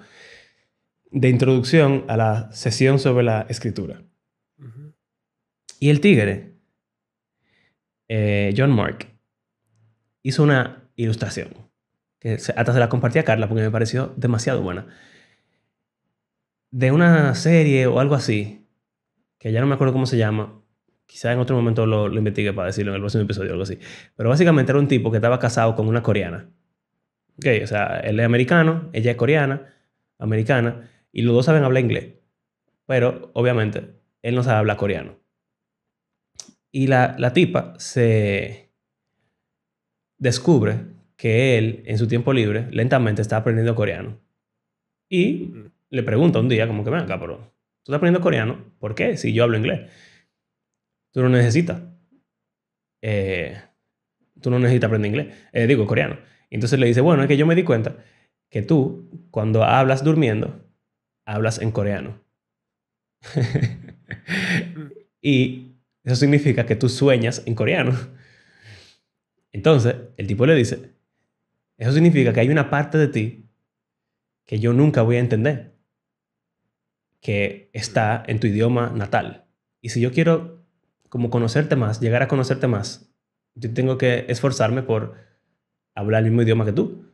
de introducción a la sesión sobre la escritura. Y el tigre, John Mark, hizo una ilustración que hasta se la compartí a Carla porque me pareció demasiado buena. De una serie o algo así, que ya no me acuerdo cómo se llama. Quizá en otro momento lo investigue para decirlo en el próximo episodio o algo así. Pero básicamente era un tipo que estaba casado con una coreana. Ok, o sea, él es americano, ella es coreana, americana, y los dos saben hablar inglés. Pero, obviamente, él no sabe hablar coreano. Y la tipa se descubre que él, en su tiempo libre, lentamente está aprendiendo coreano. Y le pregunta un día, como que, ven acá, pero tú estás aprendiendo coreano, ¿por qué? Si yo hablo inglés. Tú no necesitas. Tú no necesitas aprender inglés. Digo, coreano. Y entonces le dice, bueno, es que yo me di cuenta que tú, cuando hablas durmiendo, hablas en coreano. Y eso significa que tú sueñas en coreano. Entonces, el tipo le dice, eso significa que hay una parte de ti que yo nunca voy a entender, que está en tu idioma natal. Y si yo quiero como conocerte más, llegar a conocerte más, yo tengo que esforzarme por hablar el mismo idioma que tú,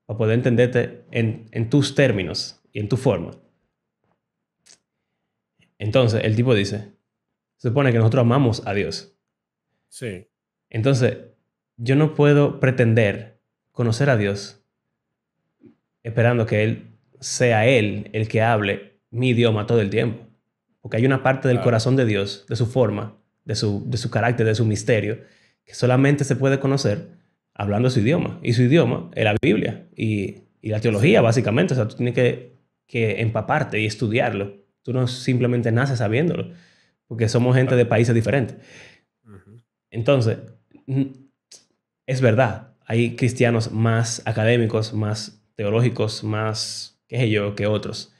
para poder entenderte en tus términos y en tu forma. Entonces, el tipo dice, se supone que nosotros amamos a Dios. Sí. Entonces, yo no puedo pretender conocer a Dios esperando que Él sea Él el que hable mi idioma todo el tiempo. Porque hay una parte del corazón de Dios, de su forma, de su carácter, de su misterio, que solamente se puede conocer hablando su idioma. Y su idioma es la Biblia y la teología, básicamente. O sea, tú tienes que empaparte y estudiarlo. Tú no simplemente naces sabiéndolo, porque somos gente de países diferentes. Entonces, es verdad, hay cristianos más académicos, más teológicos, más, qué sé yo, que otros.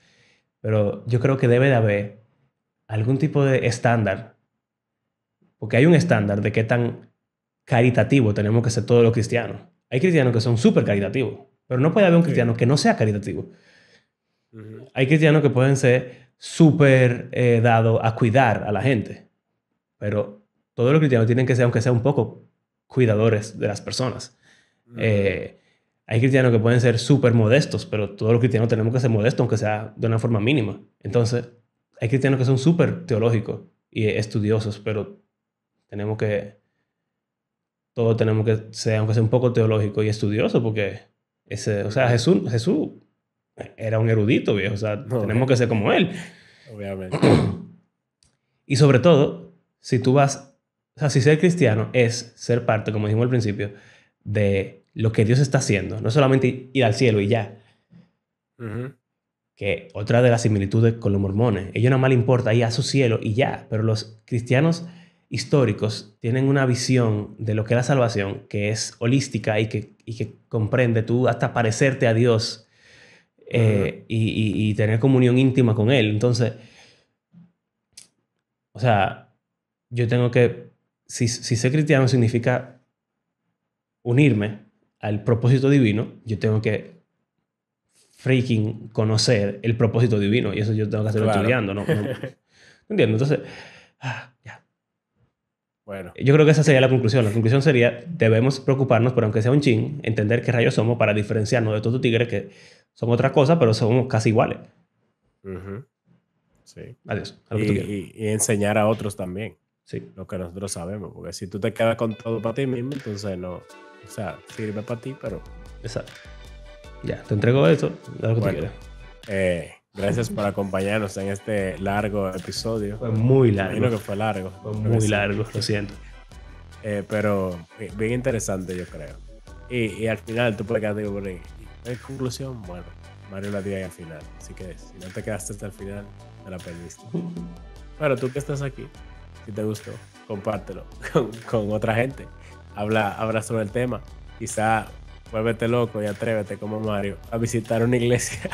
Pero yo creo que debe de haber algún tipo de estándar, porque hay un estándar de qué tan caritativo tenemos que ser todos los cristianos. Hay cristianos que son súper caritativos, pero no puede haber un cristiano que no sea caritativo. Hay cristianos que pueden ser súper dados a cuidar a la gente, pero todos los cristianos tienen que ser, aunque sea un poco, cuidadores de las personas. Hay cristianos que pueden ser súper modestos, pero todos los cristianos tenemos que ser modestos, aunque sea de una forma mínima. Entonces, hay cristianos que son súper teológicos y estudiosos, pero todos tenemos que ser, aunque sea un poco teológico y estudioso, porque o sea, Jesús era un erudito, viejo. O sea, tenemos que ser como él. Obviamente. Y sobre todo, si tú vas, o sea, si ser cristiano es ser parte, como dijimos al principio, de lo que Dios está haciendo, no solamente ir al cielo y ya. Ujú. Que otra de las similitudes con los mormones, ellos nada más le importa ir a su cielo y ya, pero los cristianos históricos tienen una visión de lo que es la salvación que es holística y que comprende tú hasta parecerte a Dios Ujú. y tener comunión íntima con Él. Entonces, o sea, yo tengo que, si ser cristiano significa unirme al propósito divino, yo tengo que freaking conocer el propósito divino y eso yo tengo que hacerlo Claro. estudiando, ¿no entiendo? Entonces, ya. Bueno, Yo creo que esa sería la conclusión. La conclusión sería, debemos preocuparnos, pero aunque sea un chin, entender qué rayos somos para diferenciarnos de todos los tigres que son otra cosa, pero somos casi iguales. ujú, sí. Adiós, a lo que tú quieras. Y enseñar a otros también Sí, lo que nosotros sabemos, porque si tú te quedas con todo para ti mismo, entonces no, o sea, sirve para ti, pero exacto. Ya, te entrego eso, a lo que tú bueno, quieras. gracias por acompañarnos en este largo episodio. Fue muy Imagino largo. que fue largo. Fue Creo que muy sí. largo, lo siento. Pero bien interesante, yo creo. Y al final tú puedes quedarte por ahí. En conclusión, bueno, Mario la dio ahí al final. Así que si no te quedaste hasta el final, te la perdiste. Pero tú que estás aquí, si te gustó, compártelo con otra gente. Habla sobre el tema. Quizá vuélvete loco y atrévete como Mario a visitar una iglesia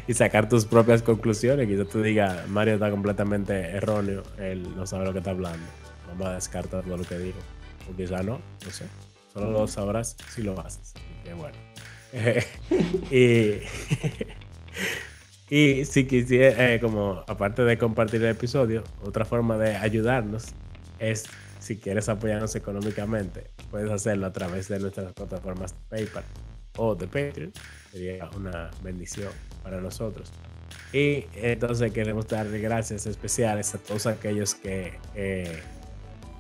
y sacar tus propias conclusiones. Quizá tú digas, Mario está completamente erróneo, él no sabe lo que está hablando. Vamos a descartar todo lo que dijo. O quizá no sé. Solo lo sabrás si lo haces. Así que bueno. y, y si quisiera, como aparte de compartir el episodio, otra forma de ayudarnos es, si quieres apoyarnos económicamente, puedes hacerlo a través de nuestras plataformas de PayPal o de Patreon. Sería una bendición para nosotros. Y entonces queremos darle gracias especiales a todos aquellos que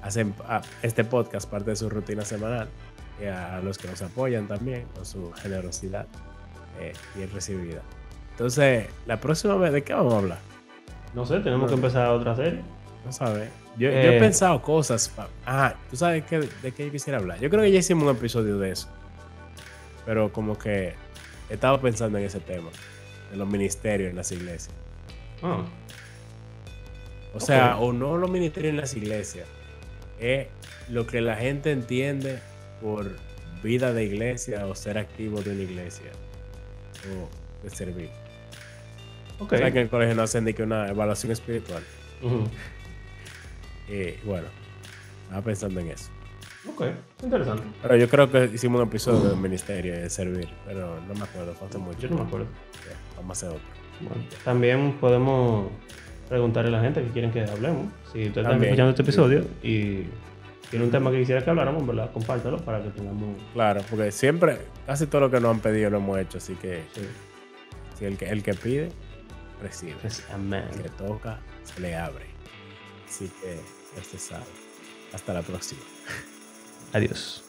hacen este podcast parte de su rutina semanal, y a los que nos apoyan también con su generosidad bien recibida. Entonces, la próxima vez, ¿de qué vamos a hablar? No sé, tenemos que empezar otra serie. No sabes. Yo he pensado cosas. ¿Tú sabes de qué yo quisiera hablar? Yo creo que ya hicimos un episodio de eso. Pero como que he estado pensando en ese tema, de los ministerios en las iglesias. Ah, O sea, o no los ministerios en las iglesias, es lo que la gente entiende por vida de iglesia o ser activo de una iglesia o de servir. ok. O sea, que en el colegio no hacen ni que una evaluación espiritual. Ujú. Bueno, estaba pensando en eso. Ok, interesante. Pero yo creo que hicimos un episodio del ministerio de servir, pero no me acuerdo, fue hace mucho. Yo no me acuerdo. Ya, vamos a hacer otro. Bueno, también podemos preguntarle a la gente que quieren que hablemos. Si ustedes están También, escuchando este sí. episodio y tiene un tema que quisiera que habláramos, ¿verdad? Compártelo para que tengamos... Claro, porque siempre, casi todo lo que nos han pedido lo hemos hecho, así que Sí. si el que pide, recibe. Yes, amén. El que toca, se le abre. Así que, ya se sabe. Hasta la próxima. Adiós.